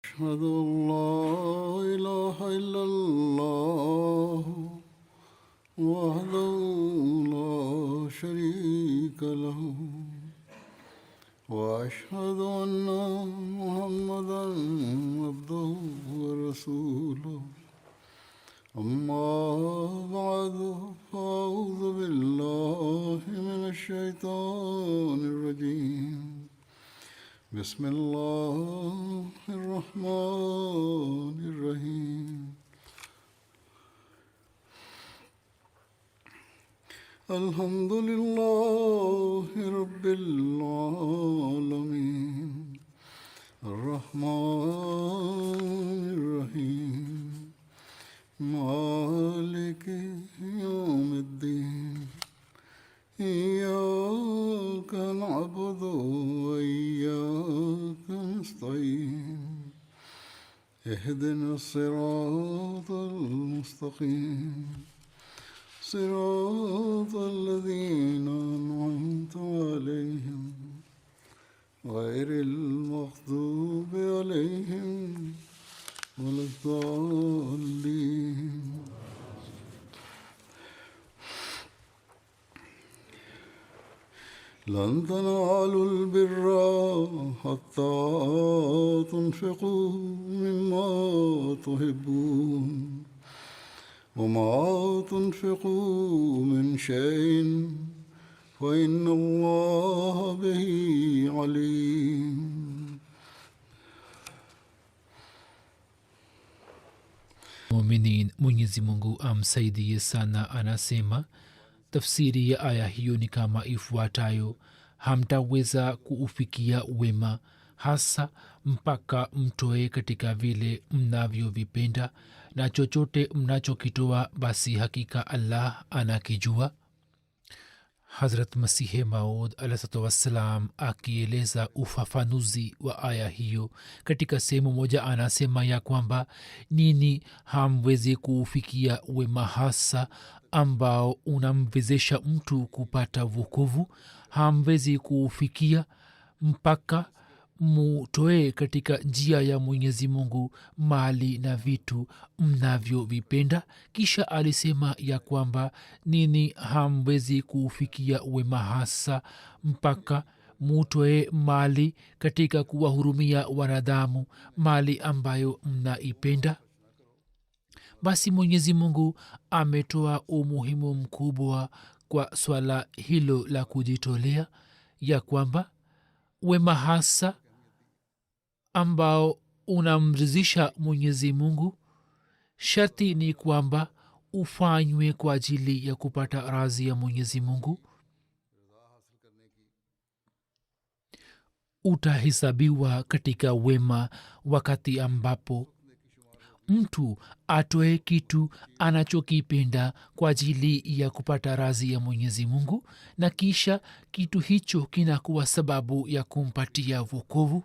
أشهد أن لا إله إلا الله وحده لا شريك له وأشهد أن محمدا عبده ورسوله أما بعد فأعوذ بالله من الشيطان الرجيم بسم الله الرحمن الرحيم الحمد لله رب العالمين الرحمن الرحيم مالك يوم الدين إياك نعبد وإياك نستعين اهدنا الصراط المستقيم صراط الذين أنعمت عليهم غير المغضوب عليهم ولا الضالين لن تنالوا البر حتى تنفقوا مما تحبون وما تنفقوا من شيء فإن الله به عليم. Muuminin, Mwenyezi Mungu amsaidie sana, anasema tafsiri ya aya hiyo ni kama ifuatayo: hamtaweza kuufikia wema hasa mpaka mtoe katika vile mnavyovipenda, na chochote mnachokitoa basi hakika Allah anakijua. Hazrat Masihe Maud alaihi wassalam akieleza ufafanuzi wa aya hiyo katika sehemu moja anasema ya kwamba nini hamwezi kuufikia wema hasa ambao unamwezesha mtu kupata wokovu. Hamwezi kuufikia mpaka mutoe katika njia ya Mwenyezi Mungu mali na vitu mnavyovipenda. Kisha alisema ya kwamba nini hamwezi kuufikia wema hasa mpaka mutoe mali katika kuwahurumia wanadamu, mali ambayo mnaipenda. Basi Mwenyezi Mungu ametoa umuhimu mkubwa kwa swala hilo la kujitolea, ya kwamba wema hasa ambao unamridhisha Mwenyezi Mungu sharti ni kwamba ufanywe kwa ajili ya kupata radhi ya Mwenyezi Mungu. Utahesabiwa katika wema wakati ambapo mtu atoe kitu anachokipenda kwa ajili ya kupata radhi ya Mwenyezi Mungu, na kisha kitu hicho kinakuwa sababu ya kumpatia wokovu.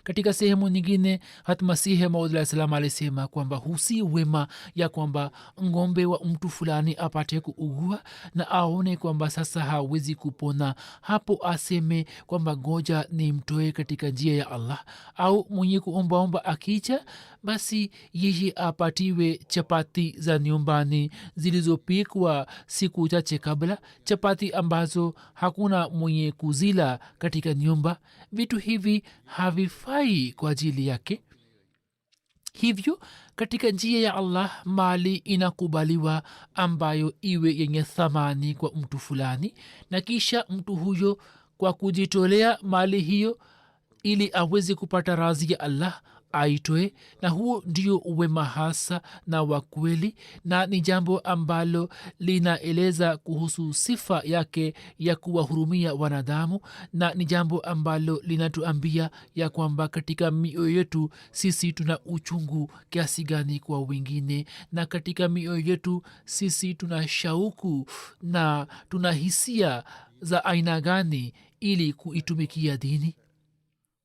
Katika sehemu nyingine Hatmasihi Maud alayhi salam alisema kwamba husi wema ya kwamba ngombe wa mtu fulani apate kuugua na aone kwamba sasa hawezi kupona, hapo aseme kwamba ngoja ni mtoe katika njia ya Allah. Au mwenye kuombaomba akicha, basi yeye apatiwe chapati za nyumbani zilizopikwa siku chache kabla, chapati ambazo hakuna mwenye kuzila katika nyumba. Vitu hivi havifai kwa ajili yake. Hivyo katika njia ya Allah mali inakubaliwa ambayo iwe yenye thamani kwa mtu fulani, na kisha mtu huyo kwa kujitolea mali hiyo ili aweze kupata radhi ya Allah aitoe, na huo ndio wema hasa na wa kweli, na ni jambo ambalo linaeleza kuhusu sifa yake ya kuwahurumia wanadamu, na ni jambo ambalo linatuambia ya kwamba katika mioyo yetu sisi tuna uchungu kiasi gani kwa wengine, na katika mioyo yetu sisi tuna shauku na tuna hisia za aina gani ili kuitumikia dini.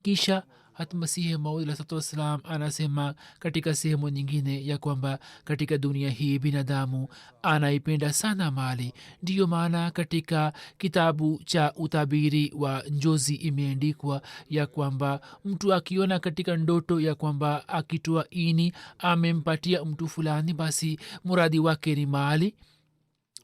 Kisha hata masihi maud alahsatu wassalam anasema katika sehemu nyingine ya kwamba katika dunia hii binadamu anaipenda sana mali. ndiyo maana katika kitabu cha utabiri wa njozi imeandikwa ya kwamba mtu akiona katika ndoto ya kwamba akitoa ini amempatia mtu fulani, basi muradi wake ni mali.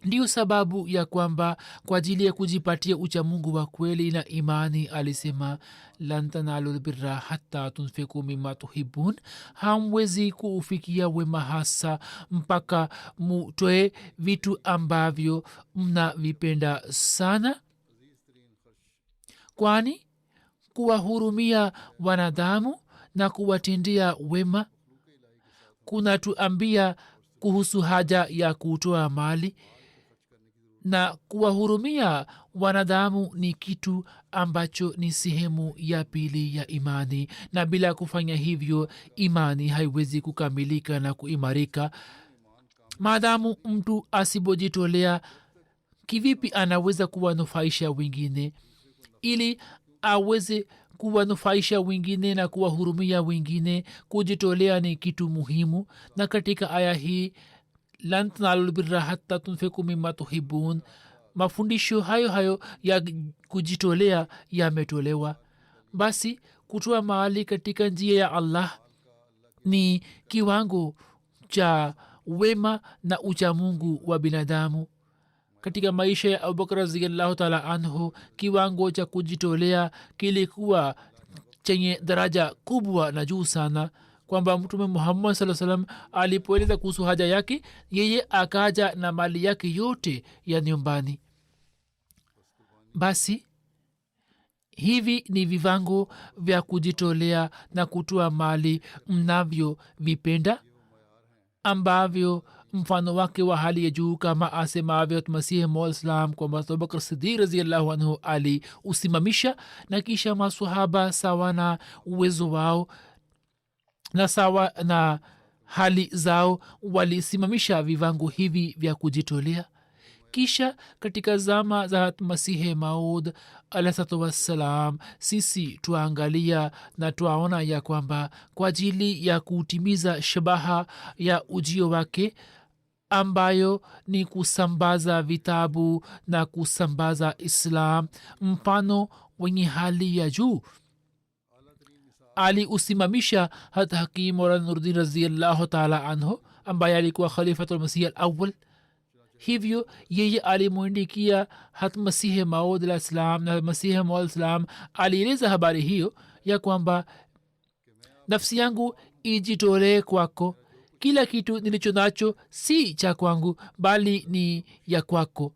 ndiyo sababu ya kwamba kwa ajili ya kujipatia uchamungu wa kweli na imani alisema lan tanalu lbirra hata tunfiku mima tuhibun, hamwezi kuufikia wema hasa mpaka mutoe vitu ambavyo mnavipenda sana, kwani kuwahurumia wanadamu na kuwatendea wema kunatuambia kuhusu haja ya kutoa mali, na kuwahurumia wanadamu ni kitu ambacho ni sehemu ya pili ya imani, na bila kufanya hivyo imani haiwezi kukamilika na kuimarika. maadamu mtu asipojitolea, kivipi anaweza kuwanufaisha wengine? ili aweze kuwanufaisha wengine na kuwahurumia wengine, kujitolea ni kitu muhimu. na katika aya hii lan tanalu lbirra hata tunfiku mima tuhibun, mafundisho hayo hayo ya kujitolea yametolewa. basi kutoa mahali katika njia ya allah ni kiwango cha wema na uchamungu wa binadamu. katika maisha ya abubakar raziallahu taala anhu, kiwango cha kujitolea kilikuwa chenye daraja kubwa na juu sana, kwamba mtume muhammad saa salam alipoeleza kuhusu haja yake, yeye akaja na mali yake yote ya nyumbani. basi hivi ni vivango vya kujitolea na kutoa mali mnavyo vipenda, ambavyo mfano wake wa hali ya juu kama asemavyo masihi mwaislam kwamba abubakar sidik raziallahu anhu aliusimamisha, na kisha masahaba sawa na uwezo wao na sawa na hali zao walisimamisha vivango hivi vya kujitolea. kisha katika zama za masihi maud alahsatu wassalam, sisi tuangalia na twaona ya kwamba kwa ajili ya kutimiza shabaha ya ujio wake ambayo ni kusambaza vitabu na kusambaza islam, mfano wenye hali ya juu aliusimamisha hata hakim maulana nuruddin raziallahu taala anhu ambaye alikuwa khalifatulmasih alawal. hivyo yeye alimwindikia hat masihi maud alah salam, na masihi maud salam alieleza habari hiyo ya kwamba nafsi yangu ijitolee kwako, kila kitu nilicho nacho si cha kwangu bali ni ya kwako,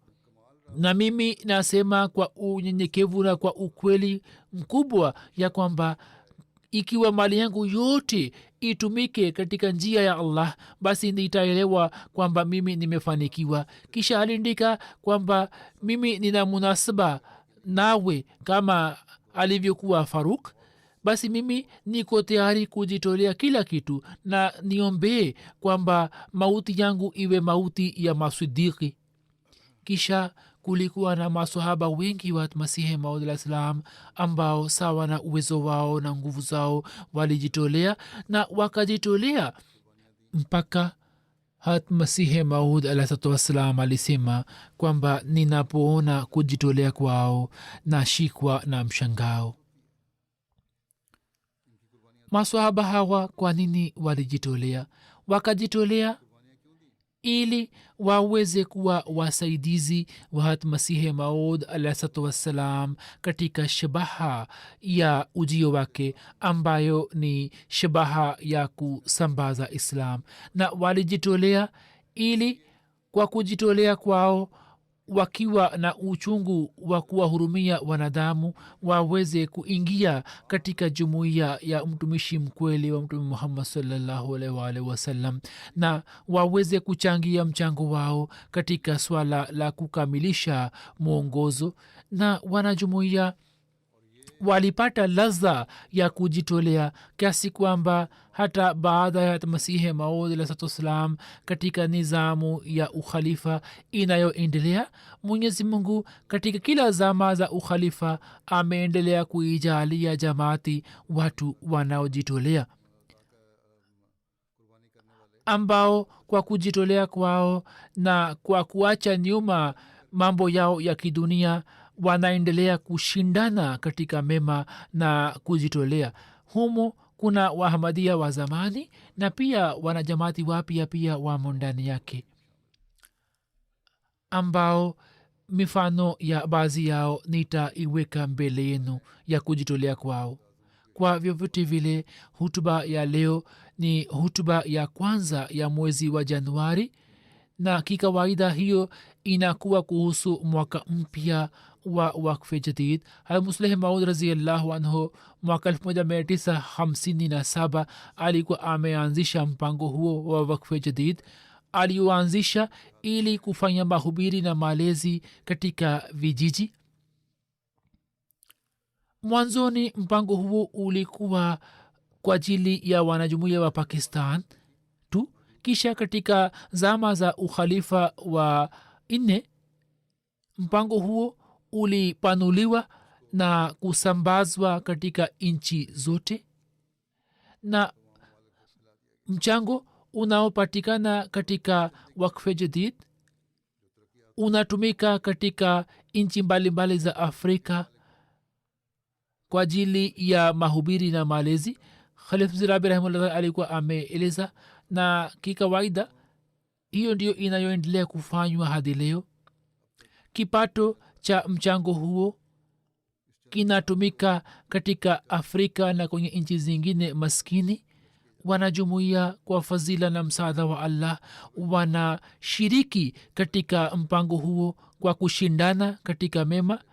na mimi nasema kwa unyenyekevu na kwa ukweli mkubwa ya kwamba ikiwa mali yangu yote itumike katika njia ya allah, basi nitaelewa kwamba mimi nimefanikiwa. kisha aliandika kwamba mimi nina munasaba nawe kama alivyokuwa faruk, basi mimi niko tayari kujitolea kila kitu, na niombee kwamba mauti yangu iwe mauti ya masidiki. kisha kulikuwa na masahaba wengi wa masihi maud alah salam ambao sawa na uwezo wao na nguvu zao walijitolea na wakajitolea mpaka hat masihi maud alahsatu wassalam alisema kwamba ninapoona kujitolea kwao nashikwa na mshangao. masahaba hawa kwa nini walijitolea? wakajitolea ili waweze kuwa wasaidizi wa hat masihi maud alahsatu wassalam katika shabaha ya ujio wake ambayo ni shabaha ya kusambaza islam, na walijitolea ili kwa kujitolea kwao wakiwa na uchungu wa kuwahurumia wanadamu waweze kuingia katika jumuiya ya mtumishi mkweli wa mtume muhammad sallallahu alaihi wasallam, na waweze kuchangia mchango wao katika swala la kukamilisha mwongozo. na wanajumuiya walipata ladha ya kujitolea kiasi kwamba hata baada ya masihi maud alahsatuwassalam katika nizamu ya ukhalifa inayoendelea mwenyezi mungu katika kila zama za ukhalifa ameendelea kuijalia jamaati watu wanaojitolea ambao kwa kujitolea kwao na kwa kuacha nyuma mambo yao ya kidunia wanaendelea kushindana katika mema na kujitolea humo kuna wahamadia wa zamani na pia wanajamaati wapya pia wamo ndani yake ambao mifano ya baadhi yao nitaiweka mbele yenu ya kujitolea kwao kwa vyovyote vile hutuba ya leo ni hutuba ya kwanza ya mwezi wa januari na kikawaida hiyo inakuwa kuhusu mwaka mpya wa wakfe jadid almusleh maud raziallahu anhu mwaka 1957 alikuwa ameanzisha mpango huo wa wakfe jadid alioanzisha ili kufanya mahubiri na malezi katika vijiji mwanzoni mpango huo ulikuwa kwa ajili ya wanajumuiya wa pakistan tu kisha katika zama za ukhalifa wa nne mpango huo ulipanuliwa na kusambazwa katika nchi zote na mchango unaopatikana katika wakfe jadid unatumika katika nchi mbalimbali za afrika kwa ajili ya mahubiri na malezi khalif zirabi rahimahullah alikuwa ameeleza na kikawaida hiyo ndio inayoendelea kufanywa hadi leo kipato cha mchango huo kinatumika katika afrika na kwenye nchi zingine maskini wanajumuia kwa fadhila na msaada wa allah wanashiriki katika mpango huo kwa kushindana katika mema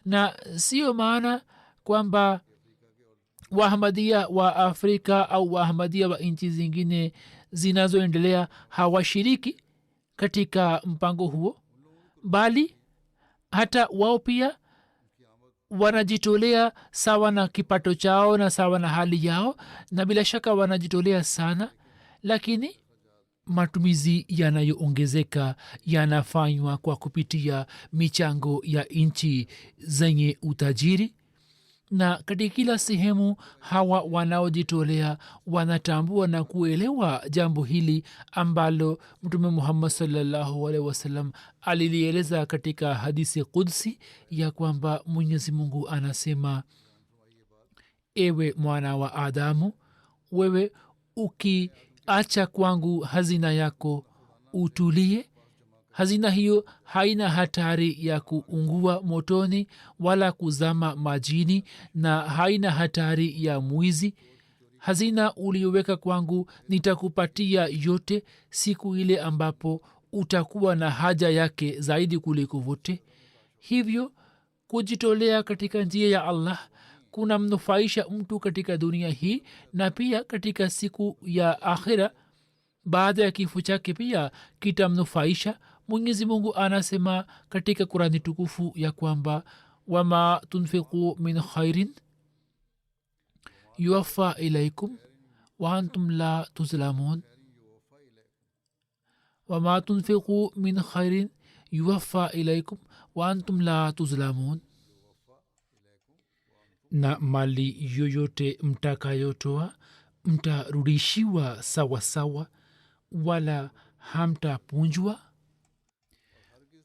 na sio maana kwamba wahamadia wa afrika au wahamadia wa nchi zingine zinazoendelea hawashiriki katika mpango huo bali hata wao pia wanajitolea sawa na kipato chao na sawa na hali yao na bila shaka wanajitolea sana lakini matumizi yanayoongezeka yanafanywa kwa kupitia michango ya nchi zenye utajiri na katika kila sehemu hawa wanaojitolea wanatambua na kuelewa jambo hili ambalo mtume muhammad sallallahu alaihi wasallam alilieleza katika hadisi qudsi ya kwamba mwenyezi mungu anasema ewe mwana wa adamu wewe ukiacha kwangu hazina yako utulie hazina hiyo haina hatari ya kuungua motoni wala kuzama majini na haina hatari ya mwizi hazina ulioweka kwangu nitakupatia yote siku ile ambapo utakuwa na haja yake zaidi kuliko vote hivyo kujitolea katika njia ya allah kuna mnufaisha mtu katika dunia hii na pia katika siku ya akhira baada ya kifo chake pia kitamnufaisha mwenyezi mungu anasema katika kurani tukufu ya kwamba wama tunfiqu min khairin yuwaffa ilaikum wa antum la tuzlamun wama tunfiqu min khairin yuwaffa ilaikum wa antum la tuzlamun na mali yoyote mtakayotoa mtarudishiwa sawasawa wala hamtapunjwa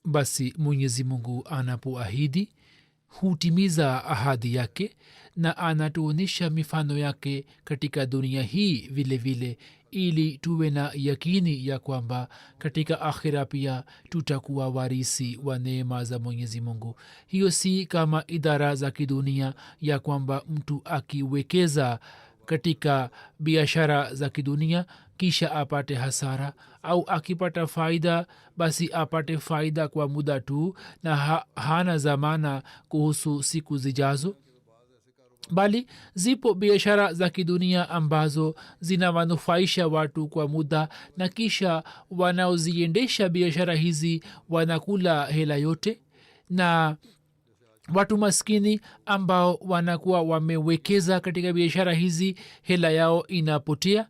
basi mwenyezi mungu anapoahidi hutimiza ahadi yake na anatuonyesha mifano yake katika dunia hii vile vile ili tuwe na yakini ya kwamba katika akhira pia tutakuwa warisi wa neema za mwenyezi mungu hiyo si kama idara za kidunia ya kwamba mtu akiwekeza katika biashara za kidunia kisha apate hasara au akipata faida basi apate faida kwa muda tu na hana zamana kuhusu siku zijazo bali zipo biashara za kidunia ambazo zinawanufaisha watu kwa muda na kisha wanaoziendesha biashara hizi wanakula hela yote na watu maskini ambao wanakuwa wamewekeza katika biashara hizi hela yao inapotea.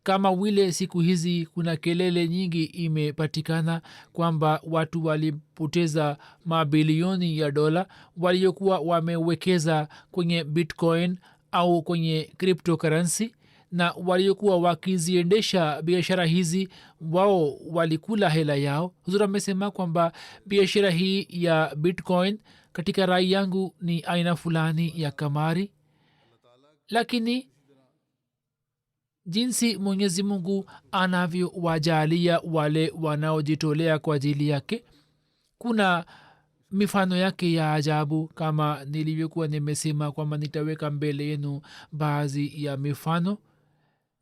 Kama vile siku hizi kuna kelele nyingi imepatikana kwamba watu walipoteza mabilioni ya dola waliokuwa wamewekeza kwenye bitcoin au kwenye cryptocurrency, na waliokuwa wakiziendesha biashara hizi wao walikula hela yao. Huzuri amesema kwamba biashara hii ya bitcoin katika rai yangu ni aina fulani ya kamari, lakini jinsi mwenyezi mungu anavyowajalia wale wanaojitolea kwa ajili yake, kuna mifano yake ya ajabu. Kama nilivyokuwa nimesema kwamba nitaweka mbele yenu baadhi ya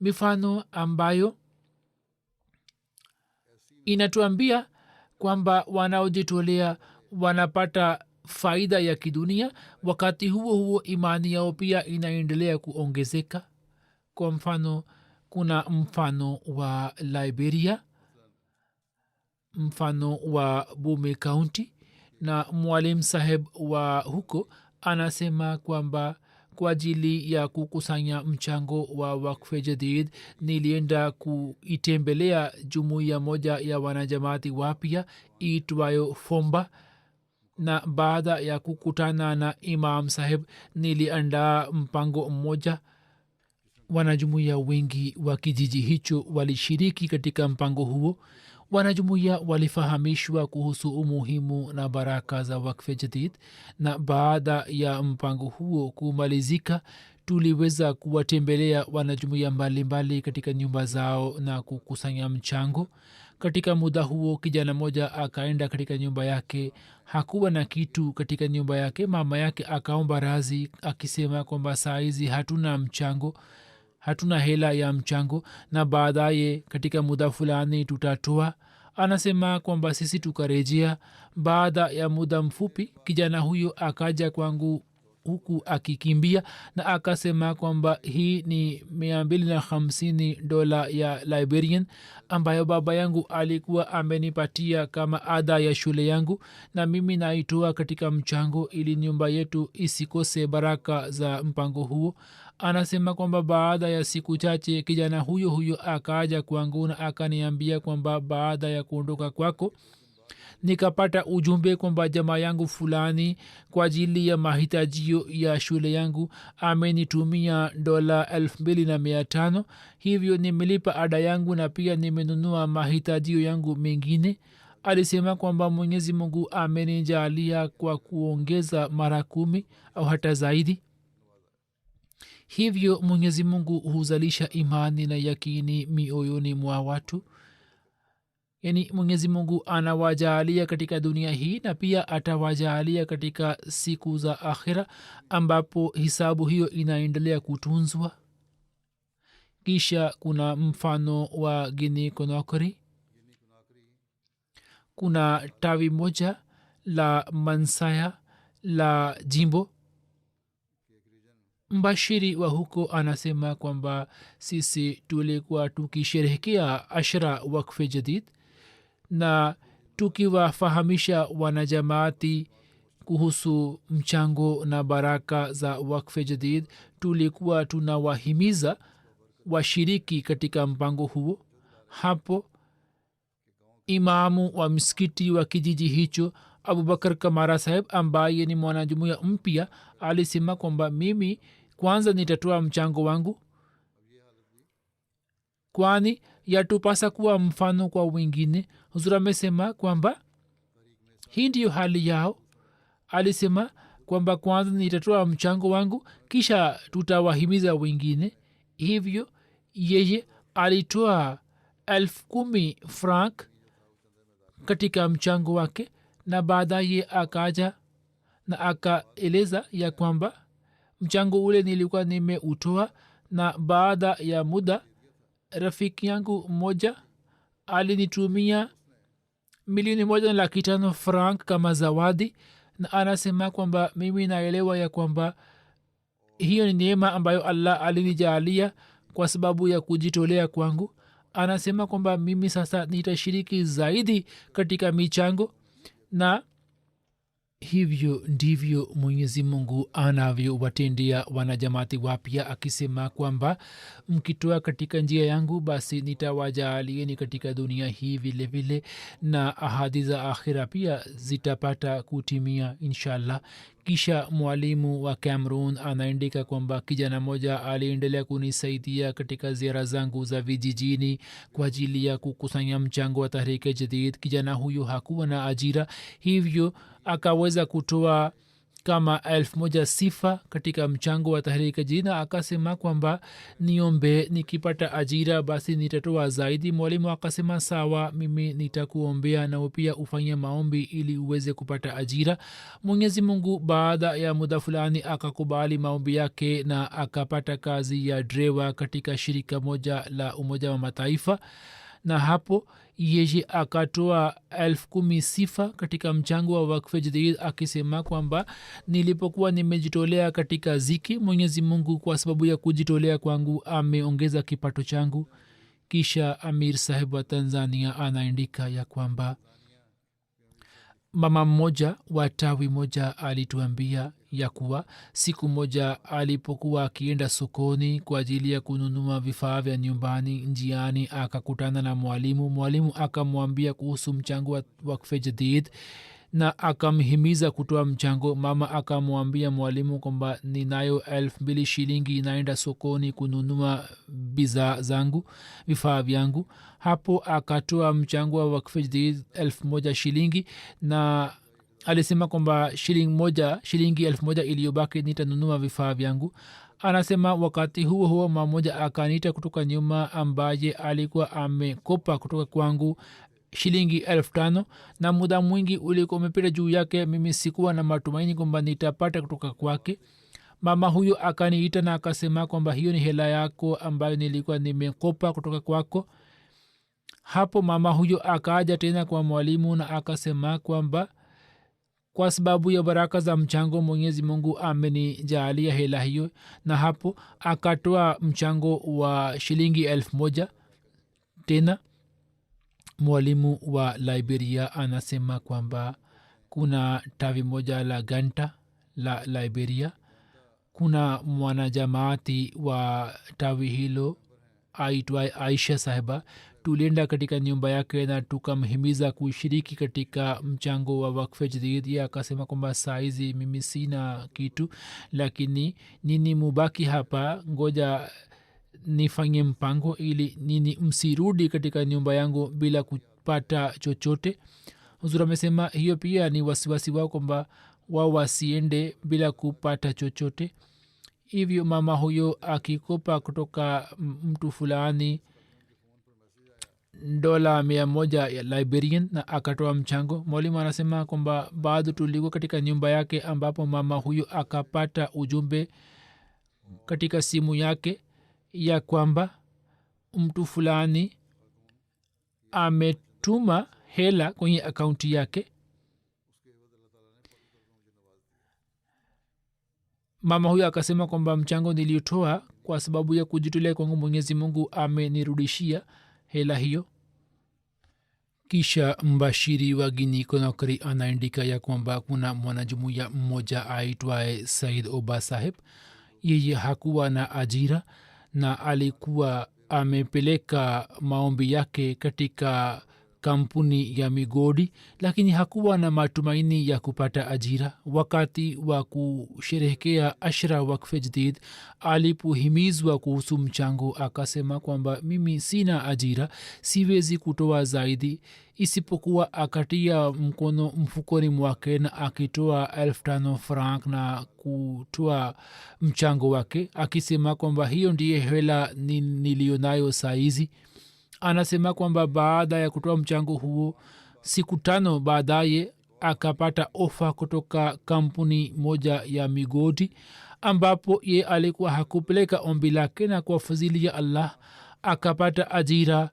mifano ambayo inatuambia kwamba wanaojitolea wanapata faida ya kidunia, wakati huo huo imani yao pia inaendelea kuongezeka. Kwa mfano, kuna mfano wa Liberia, mfano wa Bume County, na mwalimu saheb wa huko anasema kwamba kwa ajili ya kukusanya mchango wa wakfe jadid nilienda kuitembelea jumuiya moja ya wanajamaati wapya iitwayo Fomba, na baada ya kukutana na imam saheb niliandaa mpango mmoja. Wanajumuiya wengi wa kijiji hicho walishiriki katika mpango huo. Wanajumuiya walifahamishwa kuhusu umuhimu na baraka za wakfe jadid, na baada ya mpango huo kumalizika tuliweza kuwatembelea wanajumuiya mbalimbali katika nyumba zao na kukusanya mchango. Katika muda huo kijana moja akaenda katika nyumba yake, hakuwa na kitu katika nyumba yake. Mama yake akaomba razi akisema kwamba saa hizi hatuna hela ya mchango na baadaye katika muda fulani tutatoa. Anasema kwamba sisi tukarejea. Baada ya muda mfupi kijana huyo akaja kwangu huku akikimbia na akasema kwamba hii ni $250 ya Liberian ambayo baba yangu alikuwa amenipatia kama ada ya shule yangu, na mimi naitoa katika mchango ili nyumba yetu isikose baraka za mpango huo. Anasema kwamba baada ya siku chache kijana huyo akaja kwangu na akaniambia kwamba baada ya kuondoka kwako nikapata ujumbe kwamba jamaa yangu fulani kwa ajili ya mahitajio ya shule yangu amenitumia $2,500, hivyo nimelipa ada yangu na pia nimenunua mahitajio yangu mengine. Alisema kwamba mwenyezi mungu amenijalia kwa kuongeza mara 10 au hata zaidi. Hivyo mwenyezi mungu huzalisha imani na yakini mioyoni mwa watu. Yani mwenyezi mungu anawajaalia katika dunia hii na pia atawajaalia katika siku za akhira ambapo hisabu hiyo inaendelea kutunzwa. Kisha kuna mfano wa Guinea Conakry. Kuna tawi moja la Mansaya la jimbo. Mbashiri wa huko anasema kwamba sisi tulikuwa tukisherehekea ashra wakfe jadid na tukiwafahamisha wanajamaati kuhusu mchango na baraka za wakfe jadid. Tulikuwa tunawahimiza washiriki katika mpango huo. Hapo imamu wa msikiti wa kijiji hicho Abubakar Kamara saheb ambaye ni mwanajumuiya mpya alisema kwamba mimi kwanza nitatoa mchango wangu, kwani yatupasa kuwa mfano kwa wengine. Huzuri amesema kwamba hii ndiyo hali yao. Alisema kwamba kwanza nitatoa mchango wangu kisha tutawahimiza wengine. Hivyo yeye alitoa 10,000 franc katika mchango wake, na baadaye akaja na akaeleza ya kwamba mchango ule nilikuwa nimeutoa, na baada ya muda rafiki yangu mmoja alinitumia $1.5 franc kama zawadi, na anasema kwamba mimi naelewa ya kwamba hiyo ni neema ambayo Allah alinijalia kwa sababu ya kujitolea kwangu. Anasema kwamba mimi sasa nitashiriki zaidi katika michango, na hivyo ndivyo mwenyezi mungu anavyowatendea wanajamati wapya akisema kwamba mkitoa katika njia yangu basi nitawajaalieni katika dunia hii vile vile na ahadi za akhira pia zitapata kutimia inshallah. kisha mwalimu wa cameroon anaandika kwamba kijana moja aliendelea kunisaidia katika ziara zangu za vijijini kwa ajili ya kukusanya mchango wa tahrike jadid. kijana huyo hakuwa na ajira, hivyo akaweza kutoa kama 1,000 sifa katika mchango wa tahrika jina. akasema kwamba niombe nikipata ajira basi nitatoa zaidi. mwalimu akasema sawa, mimi nitakuombea na pia ufanye maombi ili uweze kupata ajira. mwenyezi mungu baada ya muda fulani akakubali maombi yake na akapata kazi ya dreva katika shirika moja la umoja wa mataifa, na hapo yeye akatoa 10,000 sifa katika mchango wa wakfe jadid akisema kwamba nilipokuwa nimejitolea katika ziki, mwenyezi mungu kwa sababu ya kujitolea kwangu ameongeza kipato changu. kisha amir sahib wa tanzania anaandika ya kwamba mama mmoja wa tawi moja alituambia ya kuwa siku moja alipokuwa akienda sokoni kwa ajili ya kununua vifaa vya nyumbani, njiani akakutana na mwalimu akamwambia kuhusu mchango wa wakfe jadid na akamhimiza kutoa mchango. mama akamwambia mwalimu kwamba ninayo 2,000 shilingi naenda sokoni kununua bidhaa zangu, vifaa vyangu. hapo akatoa mchango wa wakfe jadid 1,000 shilingi na alisema kwamba shilingi 1,000 iliyobaki nitanunua vifaa vyangu. anasema wakati huo huo mmoja akanita kutoka nyuma ambaye alikuwa amekopa kutoka kwangu shilingi 5,000 na muda mwingi ulikuwa umepita juu yake. mimi sikuwa na matumaini kwamba nitapata kutoka kwake. mama huyo akaniita na akasema kwamba hiyo ni hela yako ambayo nilikuwa nimekopa kutoka kwako. hapo mama huyo akaja tena kwa mwalimu na akasema kwamba kwa sababu ya baraka za mchango mwenyezi mungu amenijalia hela hiyo, na hapo akatoa mchango wa shilingi 1,000 tena. mwalimu wa liberia anasema kwamba kuna tawi moja la ganta la liberia, kuna mwanajamaati wa tawi hilo aitwaye aisha sahiba. tulienda katika nyumba yake na tukamhimiza kushiriki katika mchango wa wakfe jadid. ya akasema kwamba saizi mimi sina kitu, lakini nini mubaki hapa, ngoja nifanye mpango ili nini msirudi katika nyumba yangu bila kupata chochote. huzuri amesema hiyo pia ni wasiwasi wao kwamba wao wasiende bila kupata chochote. hivyo mama huyo akikopa kutoka mtu fulani $100 ya liberian na akatoa mchango. mwalimu anasema kwamba bado tulikuwa katika nyumba yake ambapo mama huyo akapata ujumbe katika simu yake ya kwamba mtu fulani ametuma hela kwenye akaunti yake. mama huyo akasema kwamba mchango niliotoa kwa sababu ya kujitolea kwangu mwenyezi mungu amenirudishia hela hiyo. kisha mbashiri wa Guinea Conakry anaandika ya kwamba kuna mwanajumuiya mmoja aitwaye Said Oba Saheb. yeye hakuwa na ajira na alikuwa amepeleka maombi yake katika kampuni ya migodi, lakini hakuwa na matumaini ya kupata ajira. wakati wa kusherehekea ashra wakfe jadid alipohimizwa kuhusu mchango akasema kwamba mimi sina ajira, siwezi kutoa zaidi, isipokuwa akatia mkono mfukoni mwake na akitoa 5,000 franc na kutoa mchango wake akisema kwamba hiyo ndiye hela nilionayo saizi. anasema kwamba baada ya kutoa mchango huo siku 5 baadaye akapata ofa kutoka kampuni moja ya migodi ambapo ye alikuwa hakupeleka ombi lake, na kwa fadhili ya allah akapata ajira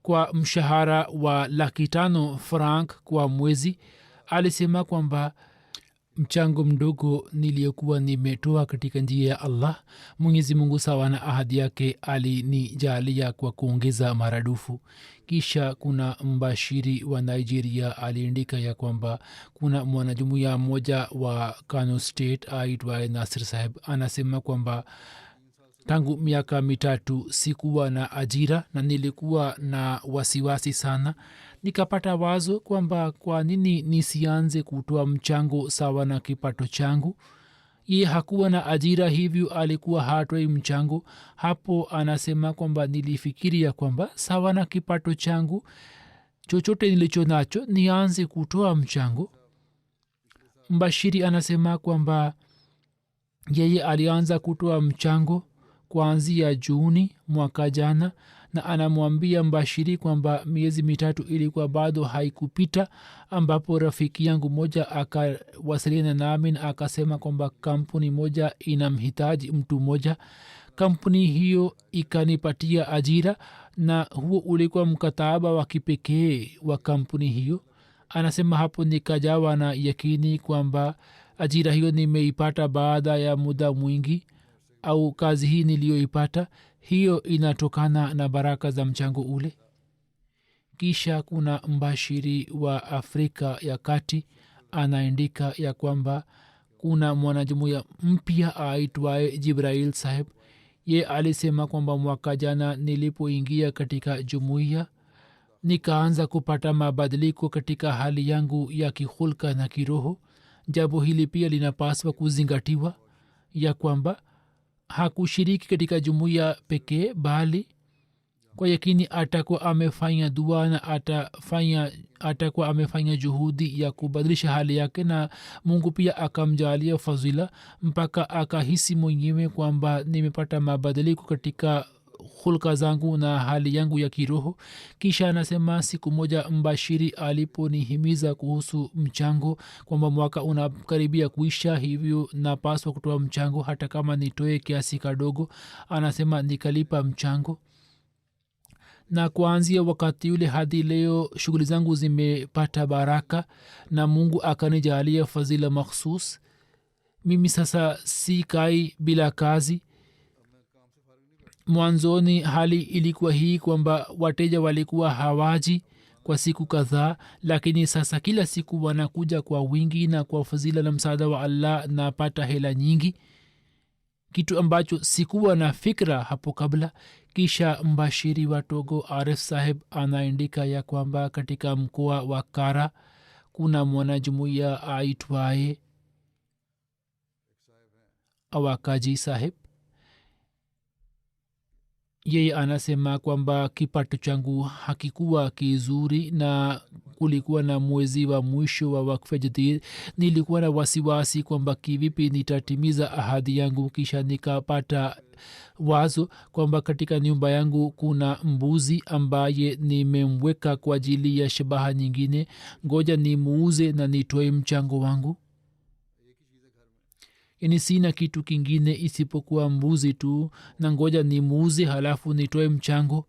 kwa mshahara wa 500,000 franc kwa mwezi. alisema kwamba mchango mdogo niliyokuwa nimetoa katika njia ya allah, mwenyezi mungu sawa na ahadi yake alinijalia kwa kuongeza maradufu. kisha kuna mbashiri wa nigeria aliandika ya kwamba kuna mwanajumuiya mmoja wa kano state aitwaye nasir saheb anasema kwamba tangu miaka mitatu sikuwa na ajira na nilikuwa na wasiwasi sana. Nikapata wazo kwamba kwa nini nisianze kutoa mchango sawa na kipato changu. Ye hakuwa na ajira, hivyo alikuwa hatoi mchango. Hapo anasema kwamba nilifikiria kwamba sawa na kipato changu chochote nilicho nacho nianze kutoa mchango. Mbashiri anasema kwamba yeye alianza kutoa mchango kuanzia Juni mwaka jana, na anamwambia mbashiri kwamba miezi mitatu ilikuwa bado haikupita ambapo rafiki yangu moja akawasiliana nami na akasema kwamba kampuni moja inamhitaji mtu moja. Kampuni hiyo ikanipatia ajira na huo ulikuwa mkataba wa kipekee wa kampuni hiyo. Anasema hapo nikajawa na yakini kwamba ajira hiyo nimeipata baada ya muda mwingi, au kazi hii niliyoipata hiyo inatokana na baraka za mchango ule. Kisha kuna mbashiri wa Afrika ya Kati anaandika ya kwamba kuna mwanajumuiya mpya aitwaye Jibrail Saheb. Ye alisema kwamba mwaka jana nilipoingia katika jumuiya nikaanza kupata mabadiliko katika hali yangu ya kihulka na kiroho. Jambo hili pia linapaswa kuzingatiwa ya kwamba hakushiriki katika jumuiya pekee, bali kwa yakini atakuwa amefanya dua na atakuwa amefanya juhudi ya kubadilisha hali yake, na Mungu pia akamjalia fadhila mpaka akahisi mwenyewe kwamba nimepata mabadiliko katika hulka zangu na hali yangu ya kiroho. Kisha anasema siku moja mbashiri aliponihimiza kuhusu mchango kwamba mwaka unakaribia kuisha, hivyo napaswa kutoa mchango hata kama nitoe kiasi kadogo. Anasema nikalipa mchango, na kuanzia wakati ule hadi leo shughuli zangu zimepata baraka na Mungu akanijalia fadhila makhsus. Mimi sasa si kai bila kazi. Mwanzoni hali ilikuwa hii kwamba wateja walikuwa hawaji kwa siku kadhaa, lakini sasa kila siku wanakuja kwa wingi, na kwa fadhila na msaada wa Allah napata hela nyingi, kitu ambacho sikuwa na fikra hapo kabla. Kisha mbashiri wa Togo Arif Saheb anaandika ya kwamba katika mkoa wa Kara kuna mwanajumuiya aitwaye Awakaji Saheb. Yeye anasema kwamba kipato changu hakikuwa kizuri na kulikuwa na mwezi wa mwisho wa wakfu jadid. Nilikuwa na wasiwasi kwamba kivipi nitatimiza ahadi yangu. Kisha nikapata wazo kwamba katika nyumba yangu kuna mbuzi ambaye nimemweka kwa ajili ya shabaha nyingine, ngoja nimuuze na nitoe mchango wangu. Yani sina kitu kingine isipokuwa mbuzi tu, na ngoja nimuuze halafu nitoe mchango.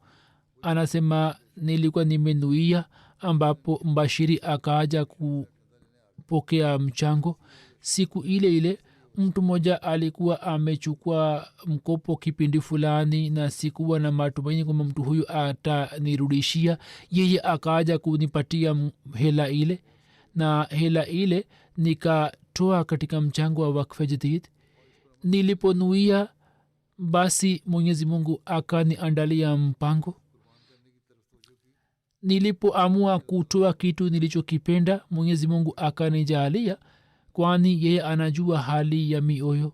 Anasema nilikuwa nimenuia, ambapo mbashiri akaja kupokea mchango. Siku ile ile mtu mmoja alikuwa amechukua mkopo kipindi fulani na sikuwa na matumaini kwamba mtu huyu atanirudishia. Yeye akaja kunipatia hela ile, na hela ile nikatoa katika mchango wa wakfu jadid. Niliponuia basi Mwenyezi Mungu akaniandalia mpango. Nilipoamua kutoa kitu nilichokipenda, Mwenyezi Mungu akanijalia, kwani yeye anajua hali ya mioyo.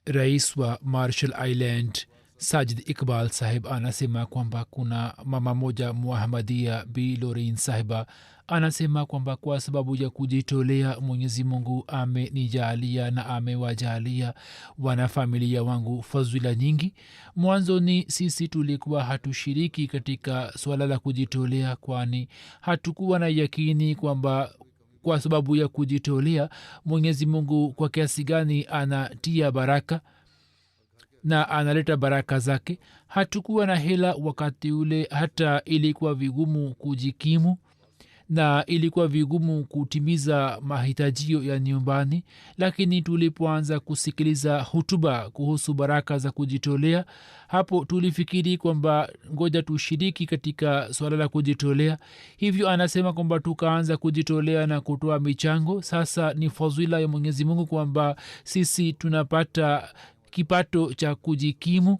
Rais wa Marshall Island Sajid Iqbal Saheb anasema kwamba kuna mama moja Muhammadia Bi Lorin Sahiba anasema kwamba kwa sababu ya kujitolea Mwenyezi Mungu amenijalia na amewajalia wanafamilia wangu fadhila nyingi. Mwanzoni sisi tulikuwa hatushiriki katika swala la kujitolea, kwani hatukuwa na yakini kwamba kwa sababu ya kujitolea Mwenyezi Mungu kwa kiasi gani anatia baraka na analeta baraka zake. Hatukuwa na hela wakati ule, hata ilikuwa vigumu kujikimu, na ilikuwa vigumu kutimiza mahitajio ya nyumbani. Lakini tulipoanza kusikiliza hutuba kuhusu baraka za kujitolea, hapo tulifikiri kwamba ngoja tushiriki katika swala la kujitolea. Hivyo anasema kwamba tukaanza kujitolea na kutoa michango. Sasa ni fadhila ya Mwenyezi Mungu kwamba sisi tunapata kipato cha kujikimu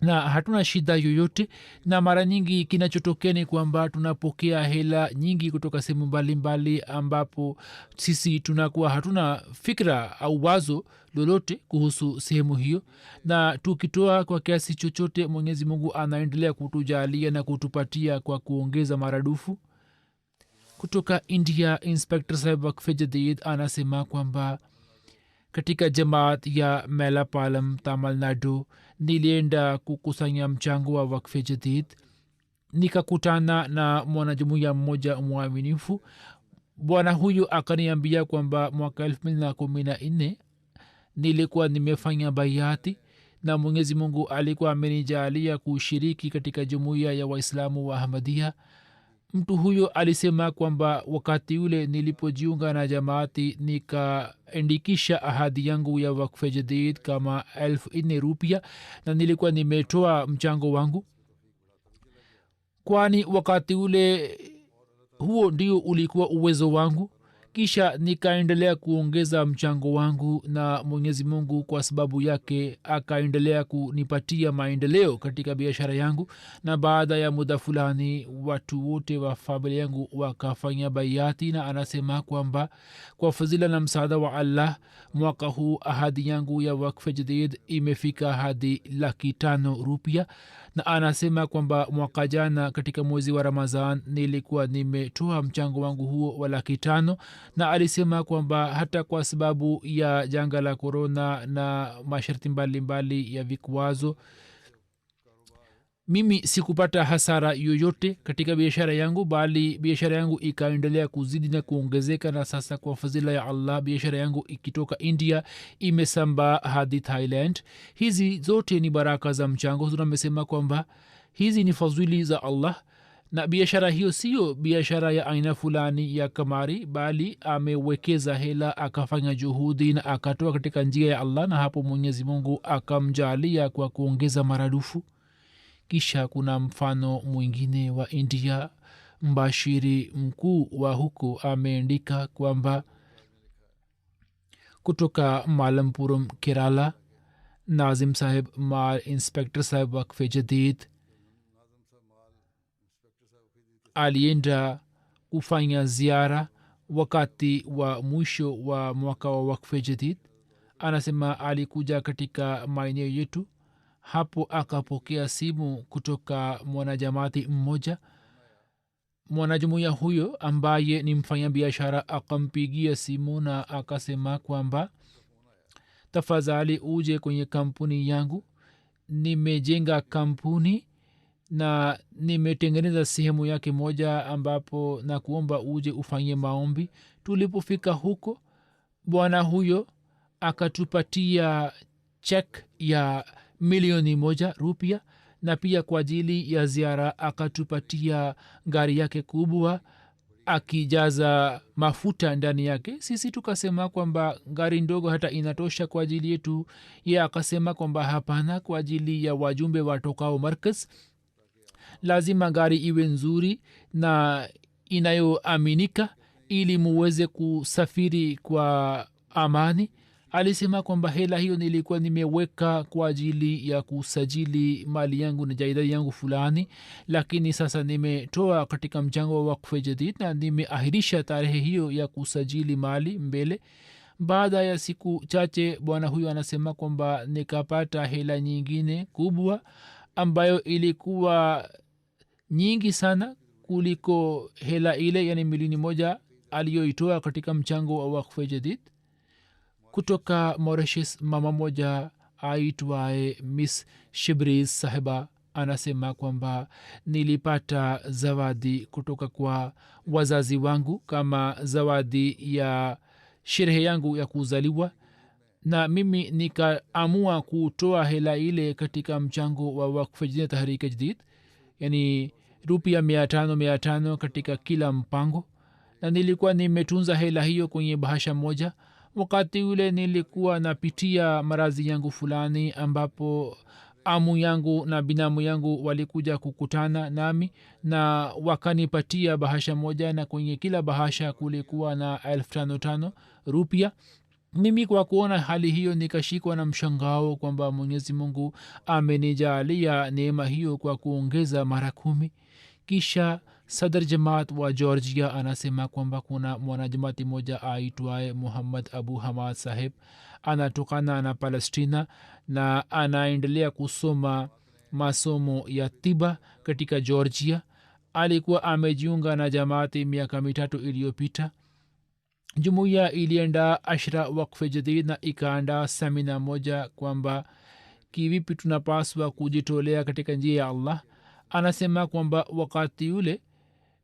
na hatuna shida yoyote. Na mara nyingi kinachotokea ni kwamba tunapokea hela nyingi kutoka sehemu mbalimbali ambapo sisi tunakuwa hatuna fikra au wazo lolote kuhusu sehemu hiyo, na tukitoa kwa kiasi chochote Mwenyezi Mungu anaendelea kutujalia na kutupatia kwa kuongeza maradufu. Kutoka India, Inspector Sahib Waqf Jadid anasema kwamba katika jamaat ya Melapalam, Tamil Nadu, nilienda kukusanya mchango wa Waqf Jadid. Nikakutana na mwanajumuiya mmoja mwaminifu. Bwana huyu akaniambia kwamba mwaka 2014 nilikuwa nimefanya bayati na Mwenyezi Mungu alikuwa amenijalia kushiriki katika jumuiya ya Waislamu wa Ahmadiyya. Mtu huyo alisema kwamba wakati ule nilipojiunga na jamaati nikaandikisha ahadi yangu ya Waqf Jadid kama 4,000 rupia na nilikuwa nimetoa mchango wangu, kwani wakati ule huo ndio ulikuwa uwezo wangu. Kisha nikaendelea kuongeza mchango wangu na Mwenyezi Mungu kwa sababu yake akaendelea kunipatia maendeleo katika biashara yangu. Na baada ya muda fulani watu wote wa familia yangu wakafanya bayati, na anasema kwamba kwa fadhila na msaada wa Allah mwaka huu ahadi yangu ya Waqf Jadid imefika hadi 500,000 rupia. Na anasema kwamba mwaka jana katika mwezi wa Ramadhan nilikuwa nimetoa mchango wangu huo wa 500,000, na alisema kwamba hata kwa sababu ya janga la korona na masharti mbalimbali ya vikwazo, mimi sikupata hasara yoyote katika biashara yangu, bali biashara yangu ikaendelea kuzidi na kuongezeka. Na sasa kwa fadhila ya Allah biashara yangu ikitoka India imesambaa hadi Thailand. Hizi zote ni baraka za mchango. Tunamesema kwamba hizi ni fadhili za Allah, na biashara hiyo sio biashara ya aina fulani ya kamari, bali amewekeza hela, akafanya juhudi na akatoa katika njia ya Allah, na hapo Mwenyezi Mungu akamjalia kwa kuongeza maradufu. Kisha kuna mfano mwingine wa India. Mbashiri mkuu wa huko ameandika kwamba kutoka Malampuram, Kerala, Nazim Sahib Mal, Inspector Sahib Waqf Jadid, alienda kufanya ziara wakati wa mwisho wa mwaka wa Waqf Jadid. Anasema alikuja katika maeneo yetu. Hapo akapokea simu kutoka mwanajamaati mmoja. Mwanajumuiya huyo ambaye ni mfanya biashara akampigia simu na akasema kwamba tafadhali uje kwenye kampuni yangu, nimejenga kampuni na nimetengeneza sehemu yake moja ambapo na kuomba uje ufanye maombi. Tulipofika huko, bwana huyo akatupatia chek ya 1,000,000 rupia, na pia kwa ajili ya ziara akatupatia gari yake kubwa akijaza mafuta ndani yake. Sisi tukasema kwamba gari ndogo hata inatosha kwa ajili yetu. Ye akasema kwamba hapana, kwa ajili ya wajumbe watokao markaz lazima gari iwe nzuri na inayoaminika ili muweze kusafiri kwa amani. Alisema kwamba hela hiyo nilikuwa nimeweka kwa ajili ya kusajili mali yangu na jaida yangu fulani, lakini sasa nimetoa katika mchango wa Waqf Jadid na nimeahirisha tarehe hiyo ya kusajili mali mbele. Baada ya siku chache bwana huyo anasema kwamba nikapata hela nyingine kubwa ambayo ilikuwa nyingi sana kuliko hela ile, yani 1,000,000 aliyoitoa katika mchango wa Waqf Jadid. Kutoka Mauritius, mama moja aitwaye Miss Shibriz Sahiba anasema kwamba nilipata zawadi kutoka kwa wazazi wangu kama zawadi ya sherehe yangu ya kuzaliwa, na mimi nikaamua kutoa hela ile katika mchango wa Waqf Jadid Tahrik Jadid. Yani rupia 500 katika kila mpango, na nilikuwa nimetunza hela hiyo kwenye bahasha moja. Wakati ule nilikuwa napitia maradhi yangu fulani ambapo amu yangu na binamu yangu walikuja kukutana nami na wakanipatia bahasha moja, na kwenye kila bahasha kulikuwa na 5,500 rupia. Mimi kwa kuona hali hiyo nikashikwa na mshangao kwamba Mwenyezi Mungu amenijalia neema hiyo kwa kuongeza mara 10. kisha sadr jamaat wa georgia anasema kwamba kuna mwanajamaati moja aitwaye muhammad abu hamad saheb, anatokana na palestina na anaendelea kusoma masomo ya tiba katika georgia. alikuwa amejiunga na jamaati miaka 3 iliyopita. jumuiya ilienda ashra wakfe jadid na ikaanda semina moja kwamba kivipi tunapaswa kujitolea katika njia ya allah. anasema kwamba wakati ule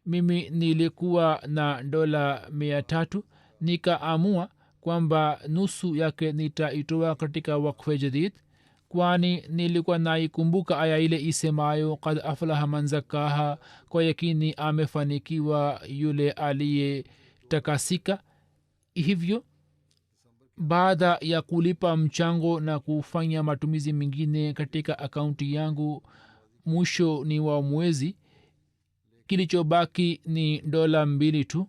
mimi nilikuwa na dola 300, nikaamua kwamba nusu yake nitaitoa katika wakfe jadid, kwani nilikuwa naikumbuka aya ile isemayo kad aflaha man zakaha, kwa yakini amefanikiwa yule aliyetakasika. hivyo baada ya kulipa mchango na kufanya matumizi mengine katika akaunti yangu, mwisho ni wa mwezi kilichobaki ni dola 2 tu.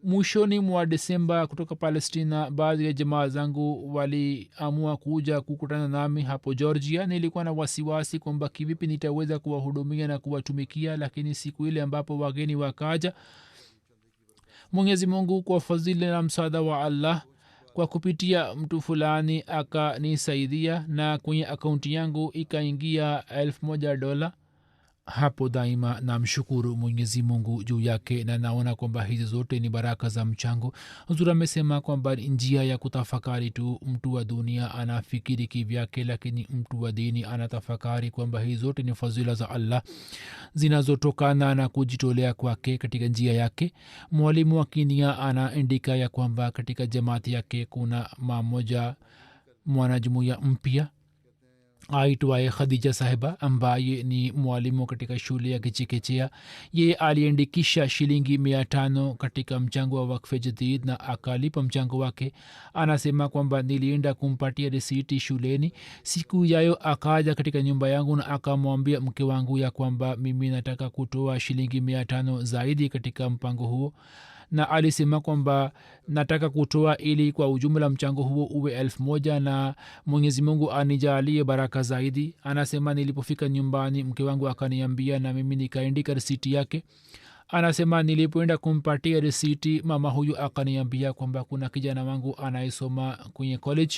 mwishoni mwa desemba kutoka palestina baadhi ya jamaa zangu waliamua kuja kukutana nami hapo georgia. nilikuwa na wasiwasi kwamba kivipi nitaweza kuwahudumia na kuwatumikia, lakini siku ile ambapo wageni wakaja, mwenyezi mungu kwa fadhili na msaada wa allah kwa kupitia mtu fulani akanisaidia na kwenye akaunti yangu ikaingia $1,000. hapo daima namshukuru mwenyezi mungu juu yake, na naona kwamba hizi zote ni baraka za mchango. huzuri amesema kwamba njia ya kutafakari tu, mtu wa dunia anafikiri kivyake, lakini mtu wa dini anatafakari kwamba hizi zote ni fadhila za allah zinazotokana na kujitolea kwake katika njia yake. mwalimu wa kinia anaandika ya kwamba katika jamaati yake kuna mamoja mwanajumuiya mpya aitwaye khadija sahiba ambaye ni mwalimu katika shule ya kichekechea. ye aliandikisha shilingi 500 katika mchango wa wakfe jadid na akalipa mchango wake. anasema kwamba nilienda kumpatia risiti shuleni. siku yayo akaja katika nyumba yangu na akamwambia mke wangu ya kwamba mimi nataka kutoa shilingi 500 zaidi katika mpango huo, na alisema kwamba nataka kutoa ili kwa ujumla mchango huo uwe 1,000 na mwenyezi mungu anijalie baraka zaidi. anasema nilipofika nyumbani mke wangu akaniambia na mimi nikaandika risiti yake. anasema nilipoenda kumpatia risiti, mama huyu akaniambia kwamba kuna kijana wangu anayesoma kwenye college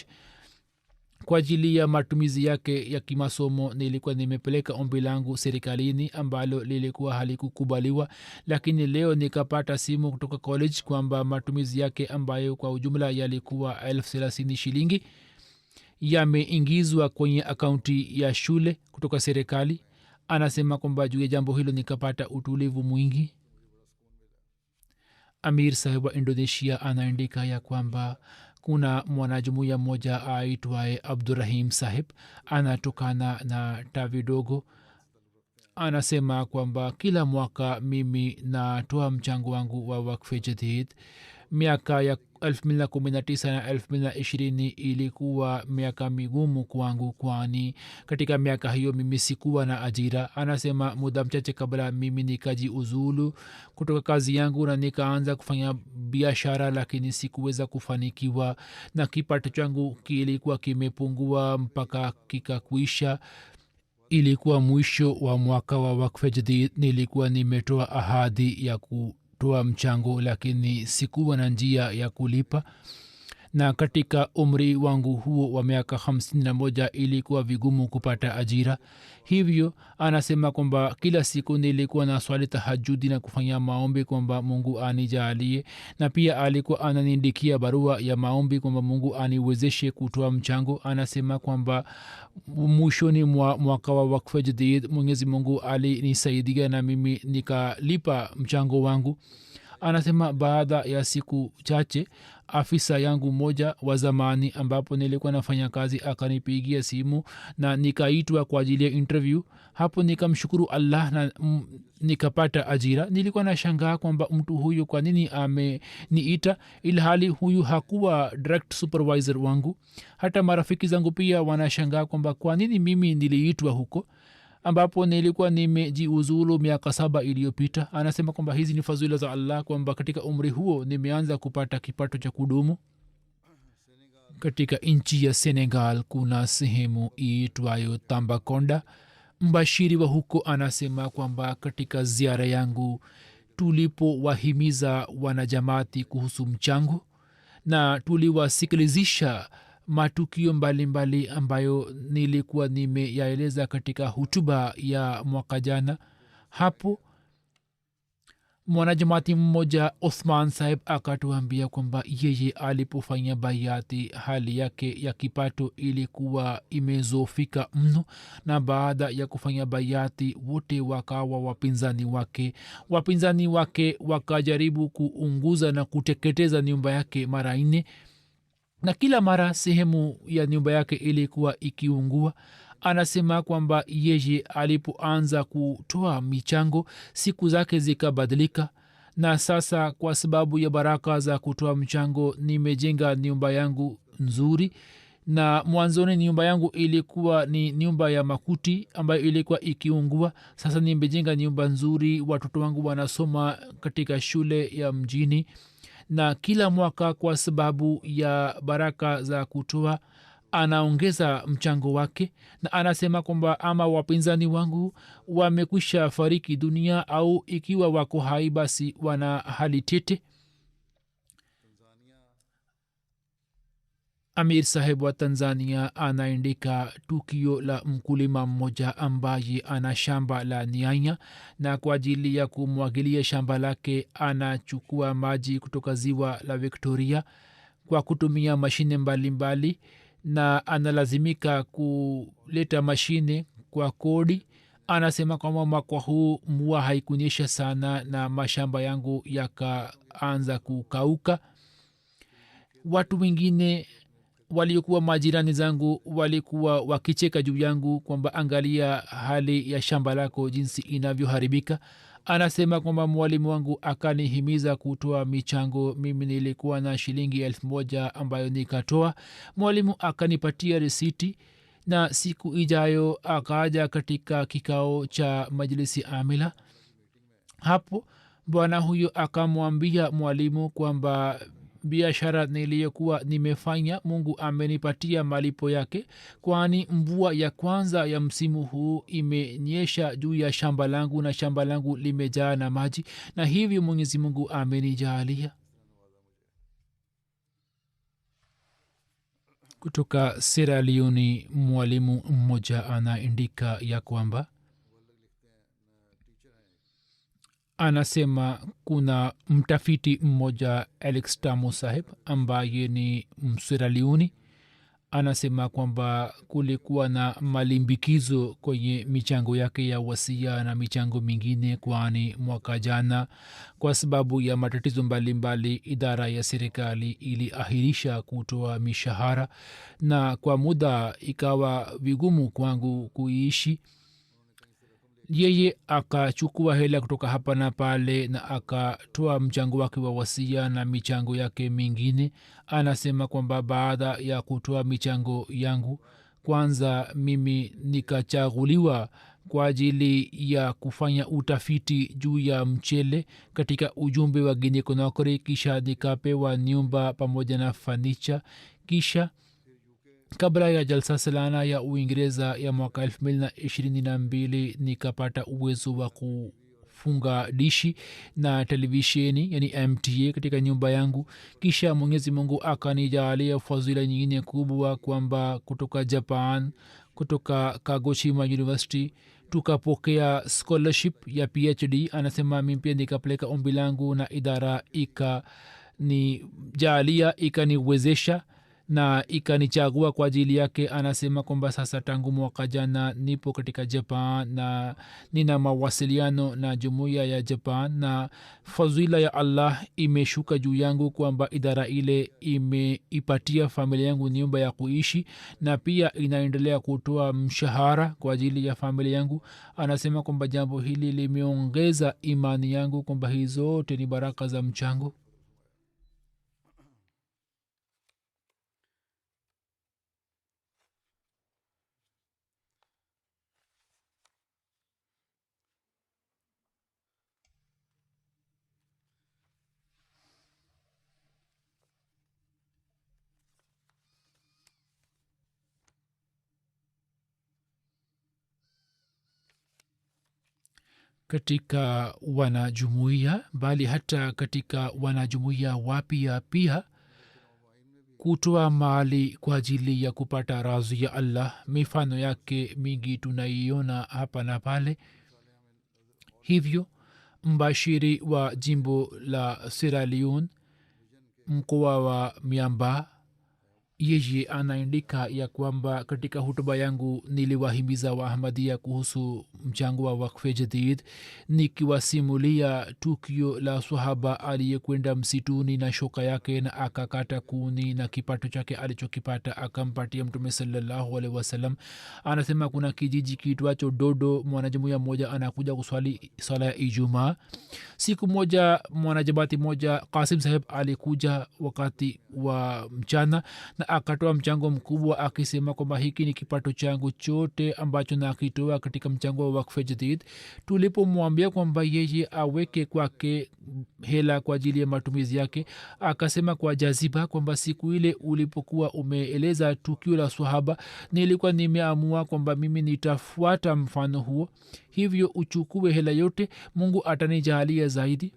kwa ajili ya matumizi yake ya kimasomo. nilikuwa nimepeleka ombi langu serikalini ambalo lilikuwa halikukubaliwa, lakini leo nikapata simu kutoka college kwamba matumizi yake ambayo kwa ujumla yalikuwa 30,000 shilingi yameingizwa kwenye akaunti ya shule kutoka serikali. anasema kwamba juu ya jambo hilo nikapata utulivu mwingi. amir saheb wa indonesia anaandika ya kwamba kuna mwanajumuiya mmoja aitwaye abdurahim saheb, anatokana na tawi dogo. anasema kwamba kila mwaka mimi natoa mchango wangu wa wakfe jadid. miaka ya 2019 na 2020 ilikuwa miaka migumu kwangu, kwani katika miaka hiyo mimi sikuwa na ajira. anasema muda mchache kabla mimi nikajiuzulu kutoka kazi yangu na nikaanza kufanya biashara, lakini sikuweza kufanikiwa na kipato changu kilikuwa kimepungua mpaka kikakuisha. ilikuwa mwisho wa mwaka wa wakfe jadid. nilikuwa nimetoa ahadi ya kutoa mchango, lakini sikuwa na njia ya kulipa, na katika umri wangu huo wa miaka 51 ilikuwa vigumu kupata ajira. hivyo anasema kwamba kila siku nilikuwa na swali tahajudi na kufanya maombi kwamba mungu anijalie, na pia alikuwa ananiandikia barua ya maombi kwamba mungu aniwezeshe kutoa mchango. anasema kwamba mwishoni mwa mwaka wa wakfe jadid mwenyezi mungu alinisaidia na mimi nikalipa mchango wangu. anasema baada ya siku chache afisa yangu mmoja wa zamani ambapo nilikuwa nafanya kazi akanipigia simu na nikaitwa kwa ajili ya interview. Hapo nikamshukuru allah na nikapata ajira. Nilikuwa nashangaa kwamba mtu huyu kwa nini ameniita ilhali huyu hakuwa direct supervisor wangu. Hata marafiki zangu pia wanashangaa kwamba kwa nini mimi niliitwa huko ambapo nilikuwa nimejiuzulu miaka 7 iliyopita. Anasema kwamba hizi ni fadhila za allah kwamba katika umri huo nimeanza kupata kipato cha kudumu. Katika nchi ya senegal kuna sehemu iitwayo tambakonda. Mbashiri wa huko anasema kwamba katika ziara yangu tulipowahimiza wanajamati kuhusu mchango na tuliwasikilizisha matukio mbalimbali ambayo nilikuwa nimeyaeleza katika hutuba ya mwaka jana. Hapo mwanajamati mmoja Uthman Sahib akatuambia kwamba yeye alipofanya bayati hali yake ya kipato ilikuwa imezofika mno, na baada ya kufanya bayati wote wakawa wapinzani wake wakajaribu kuunguza na kuteketeza nyumba yake mara 4 na kila mara sehemu ya nyumba yake ilikuwa ikiungua. Anasema kwamba yeye alipoanza kutoa michango siku zake zikabadilika, na sasa kwa sababu ya baraka za kutoa mchango nimejenga nyumba yangu nzuri. Na mwanzoni nyumba yangu ilikuwa ni nyumba ya makuti ambayo ilikuwa ikiungua. Sasa nimejenga nyumba nzuri, watoto wangu wanasoma katika shule ya mjini, na kila mwaka kwa sababu ya baraka za kutoa anaongeza mchango wake. Na anasema kwamba ama wapinzani wangu wamekwisha fariki dunia au ikiwa wako hai basi wana hali tete. Amir Saheb wa Tanzania anaandika tukio la mkulima mmoja ambaye ana shamba la nyanya, na kwa ajili ya kumwagilia shamba lake anachukua maji kutoka ziwa la Victoria kwa kutumia mashine mbalimbali, na analazimika kuleta mashine kwa kodi. Anasema kwamba mwaka huu mvua haikunyesha sana na mashamba yangu yakaanza kukauka. Watu wengine waliokuwa majirani zangu walikuwa wakicheka juu yangu kwamba angalia hali ya shamba lako jinsi inavyoharibika. Anasema kwamba mwalimu wangu akanihimiza kutoa michango. Mimi nilikuwa na shilingi 1,000 ambayo nikatoa. Mwalimu akanipatia risiti, na siku ijayo akaja katika kikao cha majlisi amila. Hapo bwana huyo akamwambia mwalimu kwamba biashara niliyokuwa nimefanya Mungu amenipatia malipo yake, kwani mvua ya kwanza ya msimu huu imenyesha juu ya shamba langu na shamba langu limejaa na maji, na hivyo Mwenyezi Mungu amenijalia. Kutoka Sierra Leone mwalimu mmoja anaandika ya kwamba anasema kuna mtafiti mmoja Alex Tamo Saheb ambaye ni Sierra Leone. Anasema kwamba kulikuwa na malimbikizo kwenye michango yake ya wasia na michango mingine, kwani mwaka jana kwa sababu ya matatizo mbalimbali idara ya serikali iliahirisha kutoa mishahara, na kwa muda ikawa vigumu kwangu kuishi. Yeye akachukua hela kutoka hapa na pale na akatoa mchango wake wa wasia na michango yake mingine. Anasema kwamba baada ya kutoa michango yangu, kwanza mimi nikachaguliwa kwa ajili ya kufanya utafiti juu ya mchele katika ujumbe wa Guinea Conakry. Kisha nikapewa nyumba pamoja na fanicha. Kisha kabla ya jalsa salana ya Uingereza ya mwaka 2022 nikapata uwezo wa kufunga dishi na televisheni yani MTA katika nyumba yangu. Kisha Mwenyezi Mungu akanijalia fadhila nyingine kubwa kwamba kutoka Japan, kutoka Kagoshima University tukapokea scholarship ya PhD. Anasema mimi pia nikapeleka ombi langu na idara ikanijalia ikaniwezesha na ikanichagua kwa ajili yake. Anasema kwamba sasa tangu mwaka jana nipo katika Japan na nina mawasiliano na jumuiya ya Japan, na fadhila ya Allah imeshuka juu yangu kwamba idara ile imeipatia familia yangu nyumba ya kuishi na pia inaendelea kutoa mshahara kwa ajili ya familia yangu. Anasema kwamba jambo hili limeongeza imani yangu kwamba hizi zote ni baraka za mchango. Katika wanajumuiya bali hata katika wanajumuiya wapya pia kutoa mali kwa ajili ya kupata radhi ya Allah, mifano yake mingi tunaiona hapa na pale. Hivyo mbashiri wa jimbo la Sierra Leone mkoa wa Miamba yeye anaandika ya kwamba katika hutuba yangu niliwahimiza waahmadia kuhusu mchango wa wakfe jadid, nikiwasimulia tukio la sahaba aliyekwenda msituni na shoka yake na akakata kuni na kipato chake alichokipata akampatia mtume sallallahu alaihi wasallam. Anasema kuna kijiji kiitwacho Dodo, mwanajumuiya mmoja anakuja kuswali sala ya Ijumaa. Siku moja mwanajabati moja Qasim saheb alikuja wakati wa mchana na akatoa mchango mkubwa akisema kwamba hiki ni kipato changu chote ambacho nakitoa katika mchango wa wakfe jadid. Tulipomwambia kwamba yeye aweke kwake hela kwa ajili ya matumizi yake, akasema kwa jaziba kwamba siku ile ulipokuwa umeeleza tukio la sahaba nilikuwa nimeamua kwamba mimi nitafuata mfano huo, hivyo uchukue hela yote, Mungu atanijalia zaidi.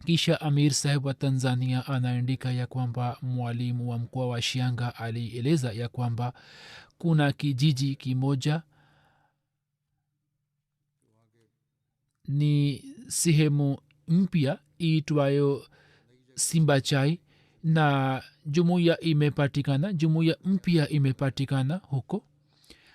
Kisha Amir saheb wa Tanzania anaandika ya kwamba mwalimu wa mkoa wa Shianga alieleza ya kwamba kuna kijiji kimoja ni sehemu mpya iitwayo Simbachai na jumuiya mpya imepatikana huko.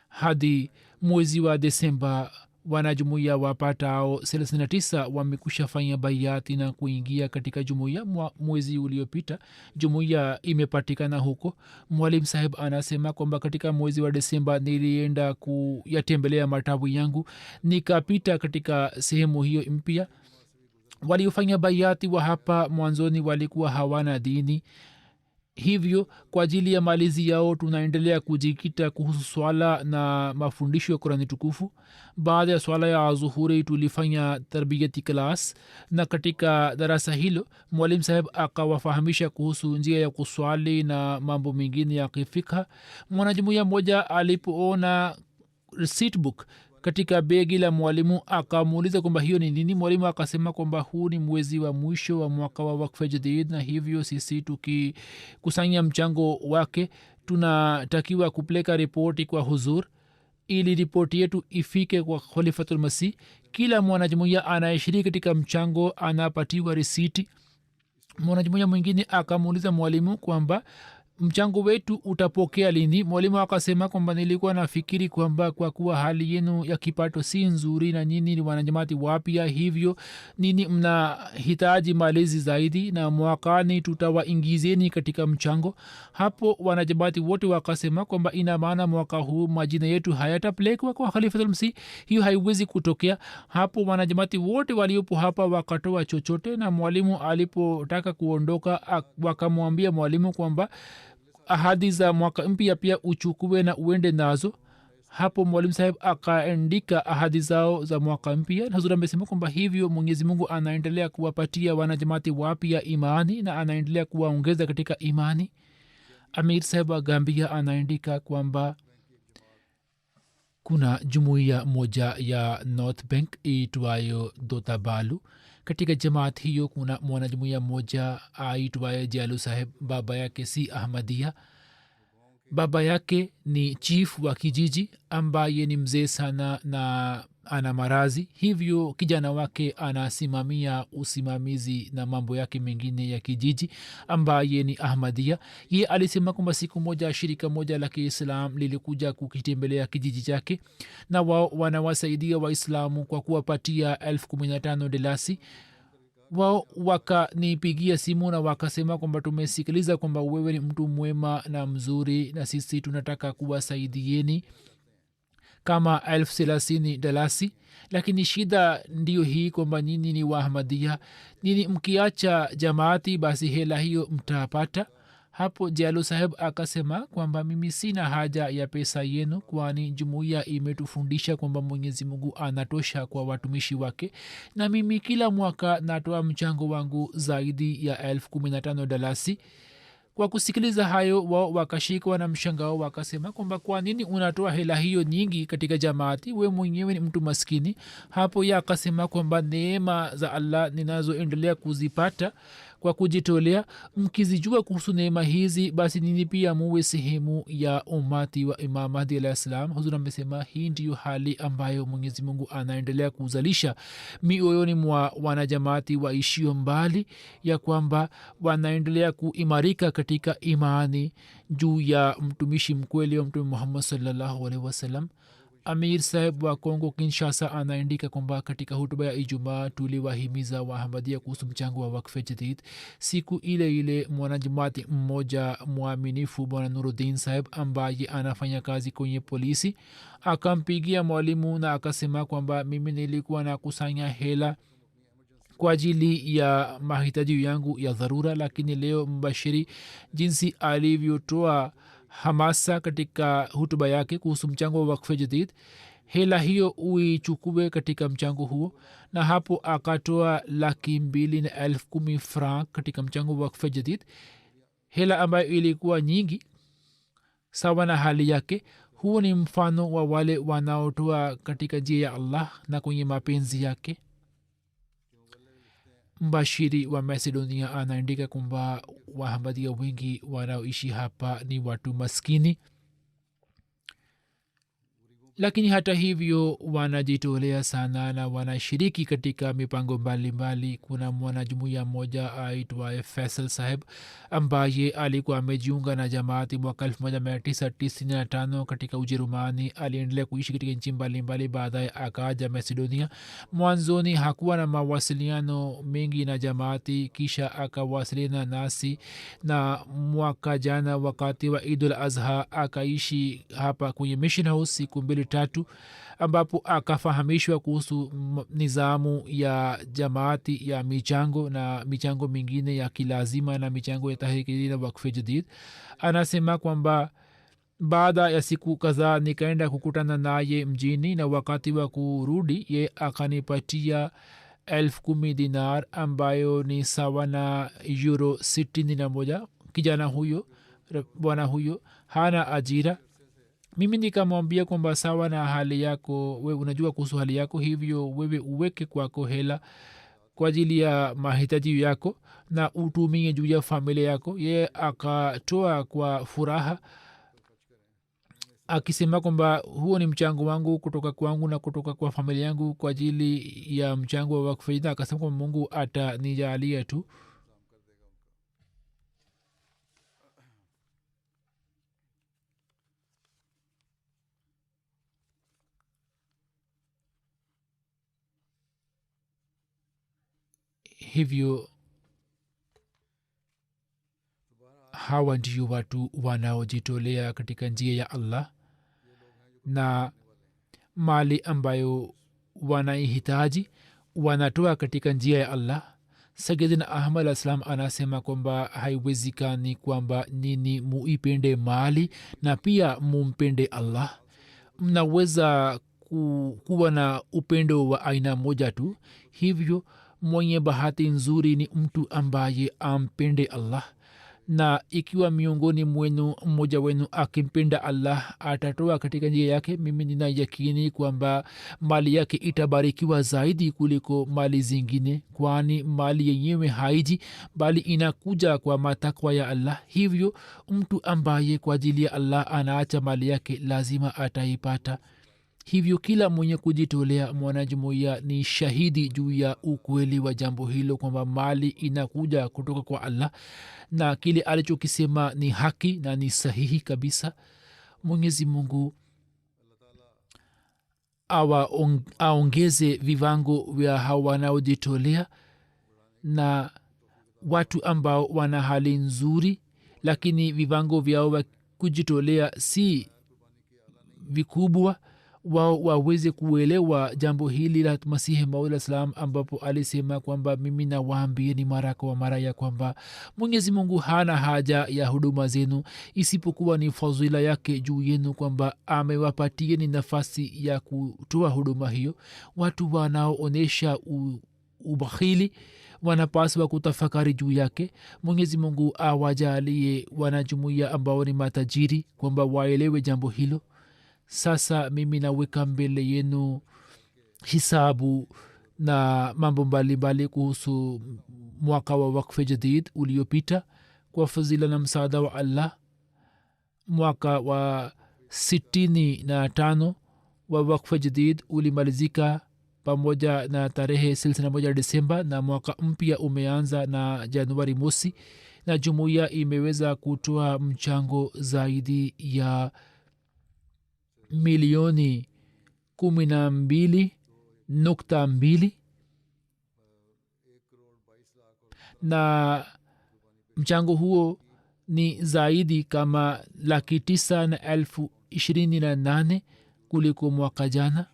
Hadi mwezi wa Desemba wanajumuiya wapatao 39 wamekusha fanya bayati na kuingia katika jumuiya. Mwezi uliopita jumuiya imepatikana huko. Mwalimu saheb anasema kwamba katika mwezi wa Desemba nilienda kuyatembelea matawi yangu, nikapita katika sehemu hiyo mpya. Waliofanya bayati wa hapa mwanzoni walikuwa hawana dini, hivyo kwa ajili ya malizi yao tunaendelea kujikita kuhusu swala na mafundisho ya Qurani tukufu. Baada ya swala ya zuhuri tulifanya tarbiyati class, na katika darasa hilo mwalimu saheb akawafahamisha kuhusu njia ya kuswali na mambo mengine ya kifikha. Mwanajumuiya mmoja alipoona receipt book katika begi la mwalimu akamuuliza kwamba hiyo ni nini. Mwalimu akasema kwamba huu ni mwezi wa mwisho wa mwaka wa wakfe jadid, na hivyo sisi tukikusanya mchango wake tunatakiwa kupeleka ripoti kwa huzur ili ripoti yetu ifike kwa khalifatul masih. Kila mwanajumuiya anayeshiriki katika mchango anapatiwa risiti. Mwanajumuiya mwingine akamuuliza mwalimu kwamba mchango wetu utapokea lini. Mwalimu akasema kwamba nilikuwa nafikiri kwamba kwa kuwa hali yenu ya kipato si nzuri na nyini ni wanajamati wapya, hivyo nini mnahitaji malezi zaidi na mwakani tutawaingizeni katika mchango. Hapo wanajamati wote wakasema kwamba ina maana mwaka huu majina yetu hayatapelekwa kwa Khalifatul Masih, hiyo haiwezi kutokea. Hapo wanajamati wote waliopo hapa wakatoa chochote, na mwalimu alipotaka kuondoka wakamwambia mwalimu kwamba ahadi za mwaka mpya pia uchukue na uende nazo. Hapo mwalimu saheb akaandika ahadi zao za mwaka mpya. Hazur amesema kwamba hivyo Mwenyezi Mungu anaendelea kuwapatia wanajamati wapya imani na anaendelea kuwaongeza katika imani. Amir saheb wa Gambia anaandika kwamba kuna jumuiya moja ya North Bank iitwayo Dotabalu. Katika jamaat hiyo kuna mwanajumuiya moja aitwaye Jalu saheb, baba yake si Ahmadia. baba yake ni chief wa kijiji ambaye ni mzee sana na ana marazi, hivyo kijana wake anasimamia usimamizi na mambo yake mengine ya kijiji ambaye ni ahmadia. Ye alisema kwamba siku moja shirika moja la kiislam lilikuja kukitembelea kijiji chake na wao wanawasaidia waislamu kwa kuwapatia 15,000 delasi. wao wakanipigia simu na wakasema kwamba tumesikiliza kwamba wewe ni mtu mwema na mzuri na sisi tunataka kuwasaidieni kama 30,000 dalasi, lakini shida ndiyo hii kwamba nyini ni waahmadia, nini mkiacha jamaati basi hela hiyo mtapata. Hapo jalu saheb akasema kwamba mimi sina haja ya pesa yenu, kwani jumuiya imetufundisha kwamba mwenyezi mungu anatosha kwa watumishi wake, na mimi kila mwaka natoa mchango wangu zaidi ya 15,000 dalasi. Kwa kusikiliza hayo wao wakashikwa na mshangao, wakasema kwamba kwa nini unatoa hela hiyo nyingi katika jamaati, we mwenyewe ni mtu maskini. Hapo ya akasema kwamba neema za allah ninazoendelea kuzipata kwa kujitolea, mkizijua kuhusu neema hizi basi nini pia muwe sehemu ya umati wa imam mahdi alah salam. Huzur amesema hii ndiyo hali ambayo mwenyezi mungu anaendelea kuzalisha mioyoni mwa wanajamaati waishio mbali, ya kwamba wanaendelea kuimarika katika imani juu ya mtumishi mkweli wa mtume muhammad sallallahu alaihi wasallam. amir saheb wa kongo kinshasa anaandika kwamba katika hutuba ya ijumaa tuliwahimiza waahmadia kuhusu mchango wa wakfe jadid. siku ile ile mwanajamaati mmoja mwaminifu bwana nuruddin saheb ambaye anafanya kazi kwenye polisi akampigia mwalimu na akasema kwamba mimi nilikuwa na kusanya hela kwa ajili ya mahitaji yangu ya dharura, lakini leo mbashiri jinsi alivyotoa hamasa katika hutuba yake kuhusu mchango wa wakfe jadid, hela hiyo uichukue katika mchango huo. na hapo akatoa 2,10,000 franc katika mchango wa wakfe jadid, hela ambayo ilikuwa nyingi sawa na hali yake. huo ni mfano wa wale wanaotoa katika njia ya allah na kwenye mapenzi yake. mbashiri wa macedonia anaandika kwamba wahamadia wengi wanaoishi hapa ni watu maskini, lakini hata hivyo wanajitolea sana na wanashiriki katika mipango mbalimbali. kuna mwanajumuiya mmoja aitwaye faisal saheb ambaye alikuwa amejiunga na jamaati mwaka 1995 katika ujerumani. aliendelea kuishi katika nchi mbalimbali, baadaye akaja macedonia. mwanzoni hakuwa na mawasiliano mengi na jamaati, kisha akawasiliana nasi, na mwaka jana wakati wa idul azha akaishi hapa kwenye mission house siku 2-3, ambapo akafahamishwa kuhusu nizamu ya jamaati ya michango na michango mingine ya kilazima na michango ya tahriki na wakfe jadid. anasema kwamba baada ya siku kadhaa nikaenda kukutana naye mjini, na wakati wa kurudi ye akanipatia 10,000 dinar ambayo ni sawa na euro 61. kijana huyo, bwana huyo hana ajira. mimi nikamwambia kwamba sawa na hali yako, we unajua kuhusu hali yako, hivyo wewe uweke kwako hela kwa ajili ya mahitaji yako na utumie juu ya familia yako. ye akatoa kwa furaha akisema kwamba huo ni mchango wangu kutoka kwangu na kutoka kwa familia yangu kwa ajili ya mchango wa wakfu. akasema kwamba mungu atanijalia tu. hivyo hawa ndio watu wanaojitolea katika njia ya allah, na mali ambayo wanaihitaji wanatoa katika njia ya allah. sayidina ahmad alah salam anasema kwamba haiwezekani kwamba nini muipende mali na pia mumpende allah. mnaweza kuwa na upendo wa aina moja tu. hivyo mwenye bahati nzuri ni mtu ambaye ampende allah na ikiwa miongoni mwenu mmoja wenu akimpenda allah atatoa katika njia yake, mimi nina yakini kwamba mali yake itabarikiwa zaidi kuliko mali zingine, kwani mali yenyewe haiji bali inakuja kwa matakwa ya allah. Hivyo mtu ambaye kwa ajili ya allah anaacha mali yake lazima ataipata. Hivyo kila mwenye kujitolea mwanajumuiya ni shahidi juu ya ukweli wa jambo hilo, kwamba mali inakuja kutoka kwa allah na kile alichokisema ni haki na ni sahihi kabisa. Mwenyezi mungu aongeze viwango vya hawa wanaojitolea na watu ambao wana hali nzuri lakini viwango vyao vya kujitolea si vikubwa, wao waweze kuelewa jambo hili la masihi maula salam, ambapo alisema kwamba mimi nawaambieni mara kwa mara ya kwamba mwenyezi mungu hana haja ya huduma zenu isipokuwa ni fadhila yake juu yenu, kwamba amewapatieni nafasi ya kutoa huduma hiyo. Watu wanaoonyesha ubakhili wanapaswa kutafakari juu yake. mwenyezi mungu awajalie wanajumuiya ambao ni matajiri kwamba waelewe jambo hilo. Sasa mimi naweka mbele yenu hisabu na mambo mbalimbali kuhusu mwaka wa wakfe jadid uliopita. Kwa fadhila na msaada wa allah, mwaka wa 65 wa wakfe jadid ulimalizika pamoja na tarehe 31 Desemba, na mwaka mpya umeanza na Januari mosi, na jumuiya imeweza kutoa mchango zaidi ya milioni 12.2 na mchango huo ni zaidi kama 9,028 kuliko mwaka jana.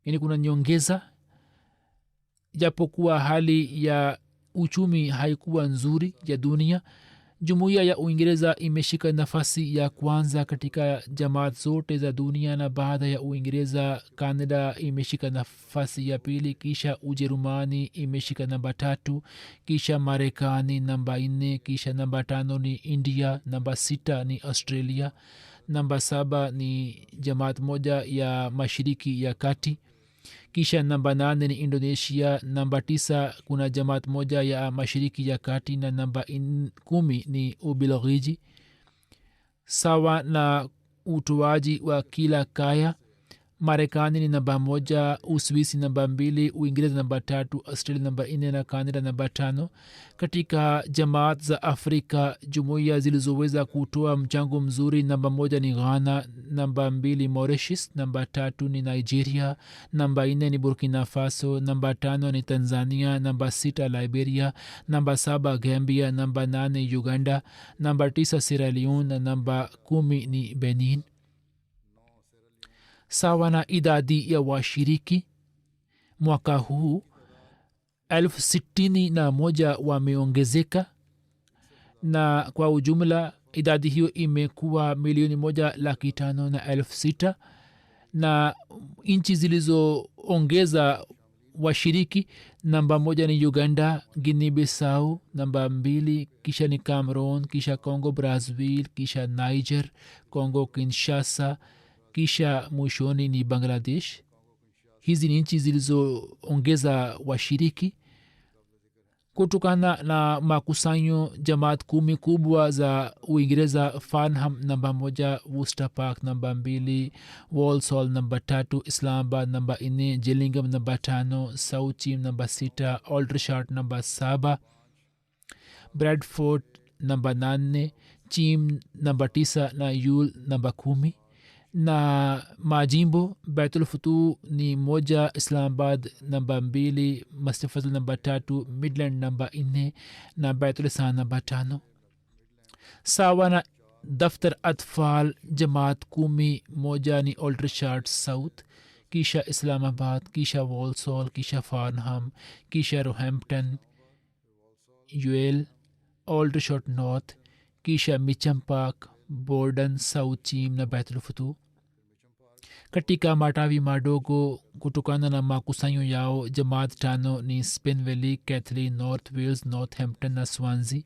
Yani kuna nyongeza, japokuwa hali ya uchumi haikuwa nzuri ya dunia. jumuiya ya uingereza imeshika nafasi ya kwanza katika jamaat zote za dunia, na baada ya uingereza canada imeshika nafasi ya pili, kisha ujerumani imeshika namba 3, kisha marekani namba 4, kisha namba 5 ni india, namba 6 ni australia, namba 7 ni jamaat moja ya mashiriki ya kati, kisha namba 8 ni indonesia, namba 9 kuna jamaat moja ya mashiriki ya kati, na namba 10 ni ubelgiji. Sawa na utoaji wa kila kaya, marekani ni namba 1, uswisi namba 2, uingereza namba 3, australia namba 4 na canada namba 5. katika jamaat za afrika, jumuiya zilizoweza kutoa mchango mzuri, namba 1 ni ghana, namba 2 mauritius, namba 3 ni nigeria, namba 4 ni burkina faso, namba 5 ni tanzania, namba 6 liberia, namba 7 gambia, namba 8 uganda, namba 9 sierra leone na namba 10 ni benin. Sawa na idadi ya washiriki, mwaka huu 61 wameongezeka, na kwa ujumla idadi hiyo imekuwa 1,506,000. na nchi zilizoongeza washiriki, namba 1 ni uganda, guinea bissau, namba 2 kisha ni cameroon, kisha congo brazzaville, kisha niger, congo kinshasa, kisha mwishoni ni bangladesh. Hizi ni nchi zilizoongeza washiriki. kutokana na makusanyo, jamaat 10 kubwa za uingereza: farnham namba 1, worcester park namba 2, walsall namba 3, islamabad namba 4, gillingham namba 5, sauchim namba 6, aldershot namba 7, bradford namba 8, chim namba 9 na yul namba 10. na majimbo: baitul futu ni 1, islamabad namba 2, mastifazl namba 3, midland namba 4 na baitul ihsan namba 5. sawa na daftar atfal, jamaat 10, 1 ni aldershot south, kisha islamabad, kisha walsall, kisha farnham, kisha roehampton, ul, aldershot north, kisha mitcham park, borden, sauchim na baitul futu. katika matawi madogo, kutokana na makusanyo yao, jamaat 5 ni spain valley, Cathley, north wales, northampton na swansea.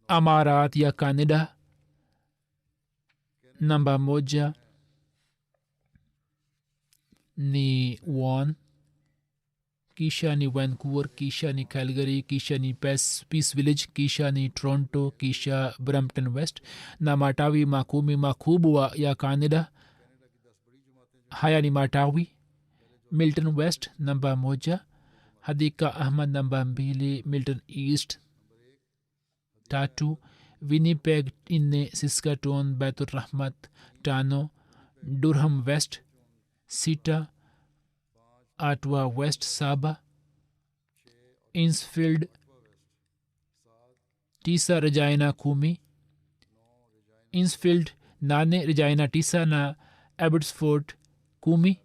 amarat ya canada. Namba 1 ni Vaughan, kisha ni Vancouver, kisha ni Calgary, kisha ni Peace Village, kisha ni Toronto, kisha Brampton West. Na matawi makumi makubwa ya canada haya ni matawi: Milton West namba 1, Hadika Ahmad namba 2, Milton East 3, Winnipeg 4, Saskatoon Baitur Rahmat 5, Durham West 6, Ottawa West 7, Innsfield 9, Regina 10, Innsfield 8, Regina 9 na Abbotsford 10.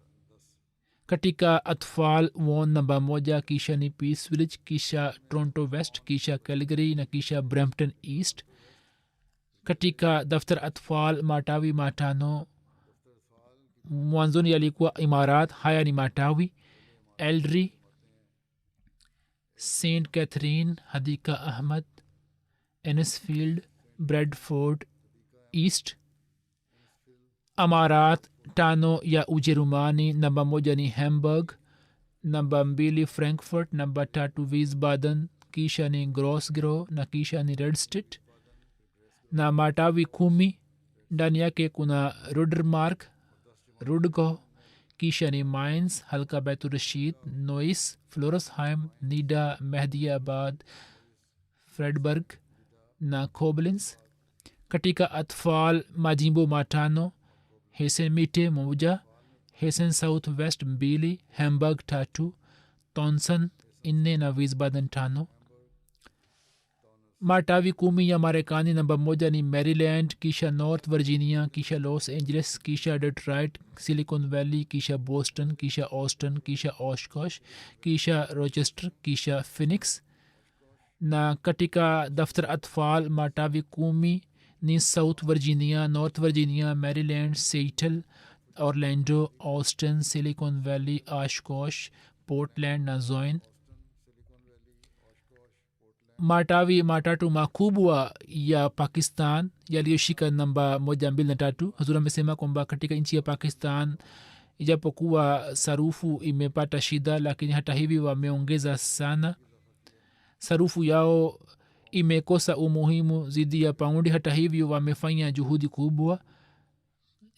Katika atfal Vaughan namba 1, kisha ni Peace Village, kisha Toronto West, kisha Calgary na kisha Brampton East. Katika daftar atfal matawi matano mwanzoni yalikuwa imarat, haya ni matawi: Eldry, St Catherine, Hadika Ahmad, Innisfield, Bradford East. Amarat 5 ya Ujerumani: namba 1 ni Hamburg, namba 2 Frankfurt, namba 3 Wiesbaden, kisha ni Grosgro na kisha ni Redstedt. Na matawi 10 ndani yake kuna Rudermark, Rudgau, kisha ni Mainz, Halka Baitur Rashid, Neuss, Floresheim, Nida, Mehdiabad, Freiburg na Koblenz. Katika atfal majimbo matano: Hessen Mitte 1, Hessen South West 2, Hamburg 3, Tonson 4 na Wiesbaden 5. matawi 10 ya Marekani: namba 1 ni Maryland, kisha North Virginia, kisha Los Angeles, kisha Detroit, Silicon Valley, kisha Boston, kisha Austin, kisha Oshkosh, kisha Rochester, kisha Phoenix. Na katika daftar atfal matawi 10 ni South Virginia, North Virginia, Maryland, Seattle, Orlando, Austin, Silicon Valley, Oshkosh, Portland na Zoin. matawi matatu makubwa ya Pakistan yaliyoshika namba 1, 2 na 3. Hazur amesema kwamba katika nchi ya Pakistan ijapokuwa sarufu imepata shida, lakini hata hivi wameongeza sana sarufu yao, imekosa umuhimu zidi ya paundi. Hata hivyo wamefanya juhudi kubwa.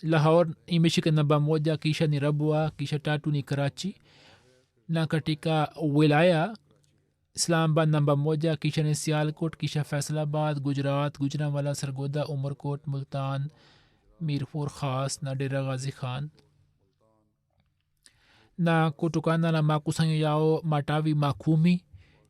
Lahore imeshika namba 1, kisha ni Rabwa, kisha 3 ni Karachi. Na katika wilaya Islamabad namba 1, kisha ni Sialkot, kisha Faisalabad, Gujarat, Gujranwala, Sargoda, Umarkot, Multan, Mirpur Khas na Dera Ghazi Khan. Na kutokana na makusanyo yao matawi 10: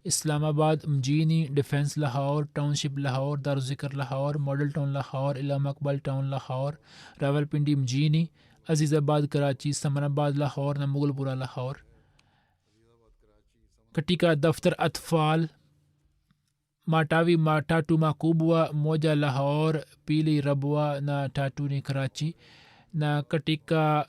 Islamabad mjini, Defense Lahore, Township Lahore, Daruzikar Lahore, Model Town Lahore, Ilham Iqbal Town Lahore, Rawalpindi mjini, Azizabad Karachi, Samanabad Lahore na Mughulpura Lahore. Katika daftar atfal matawi matatu makubwa: 1 Lahore, 2 Rabwa na 3 ni Karachi. Na katika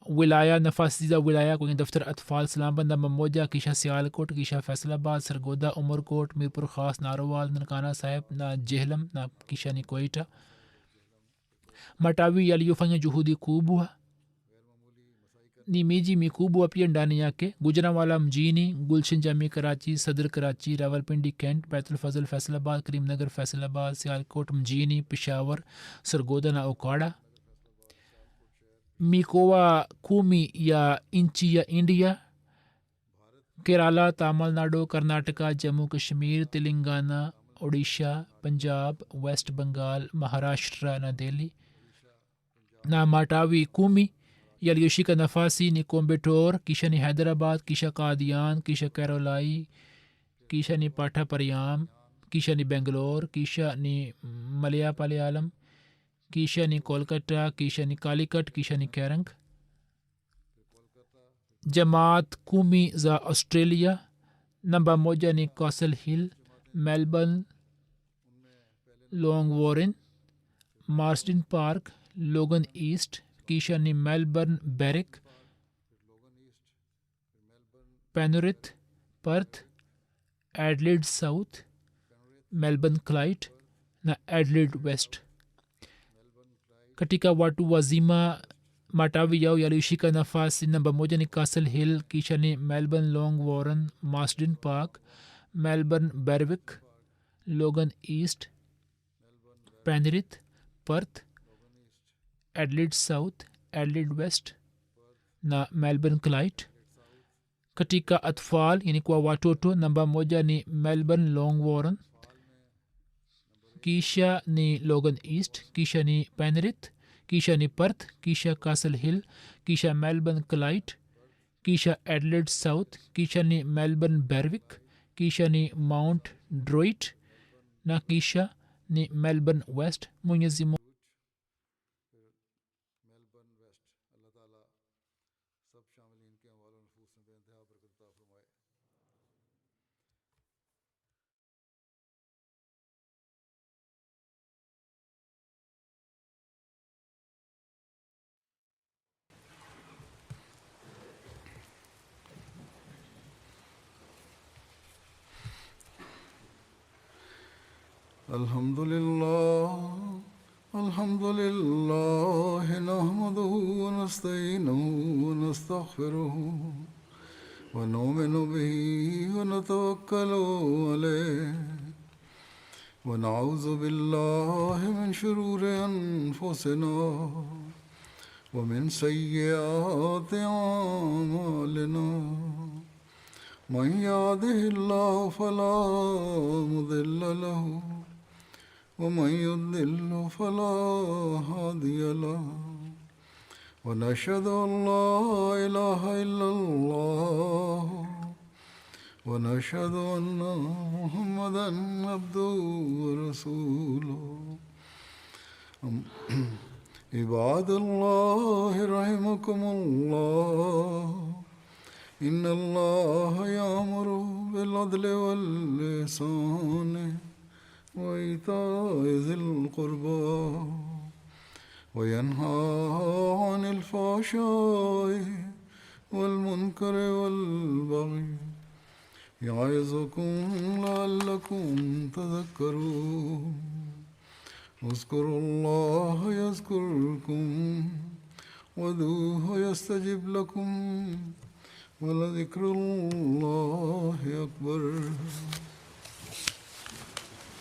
wilaya nafasi za wilaya kwenye daftar atfal: Islamabad namba 1, kisha Sialkot, kisha Faisalabad, Sargoda, Umarkot, Mirpur Khas, Narowal, Nankana Sahib na Jehlam na kisha ni Quetta. Matawi yaliyofanya juhudi kubwa ni miji mikubwa pia ndani yake: Gujranwala mjini, Gulshan Jami Karachi, Sadr Karachi, Rawalpindi Kent, Baitul Fazl Faisalabad, Karimnagar Faisalabad, Sialkot mjini, Peshawar, Sargoda na Okada. Mikoa 10 ya nchi ya India: Kerala, Tamil Nadu, Karnataka, Jammu Kashmir, Telangana, Odisha, Punjab, West Bengal, Maharashtra na Delhi. Na matawi 10 yaliyoshika nafasi ni Coimbatore, kisha ni Hyderabad, kisha Qadian, kisha Karolai, kisha ni Pathapariyam, kisha ni Bangalore, kisha ni Malayapalayam, kisha ni Kolkata, kisha ni Calicut, kisha ni Kerang. Jamaat 10 za Australia: namba 1 ni Castle Hill, Melbourne, Long Warren, Marsden Park, Logan East, kisha ni Melbourne Berwick, Penrith, Perth, Adelaide South, Melbourne Clyde, na Adelaide West. Katika watu wazima matawi yao yalioshika nafasi namba 1 ni Castle Hill, kisha ni Melbourne Long Warren, Marsden Park, Melbourne Berwick, Logan East, Penrith, Perth, Adelaide South, Adelaide West na Melbourne Clyde. Katika atfal yani kwa watoto namba 1 ni Melbourne Long Warren, kisha ni Logan East, kisha ni Penrith, kisha ni Perth, kisha Castle Hill, kisha Melbourne Clyde, kisha Adelaide South, kisha ni Melbourne Berwick, kisha ni Mount Druitt na kisha ni Melbourne West. Mwenyezi Mungu الحمد لله نحمده ونستعينه ونستغفره ونؤمن به ونتوكل عليه ونعوذ بالله من شرور أنفسنا ومن سيئات أعمالنا من يهده الله فلا مضل له ومن يضلل فلا هادي له ونشهد أن لا إله إلا الله ونشهد أن محمدا عبده ورسوله عباد الله رحمكم الله إن الله يأمر بالعدل والإحسان وإيتاء ذي القربى وينهى عن الفحشاء والمنكر والبغي يعظكم لعلكم تذكرون اذكروا الله يذكركم وادعوه يستجب لكم ولذكر الله أكبر.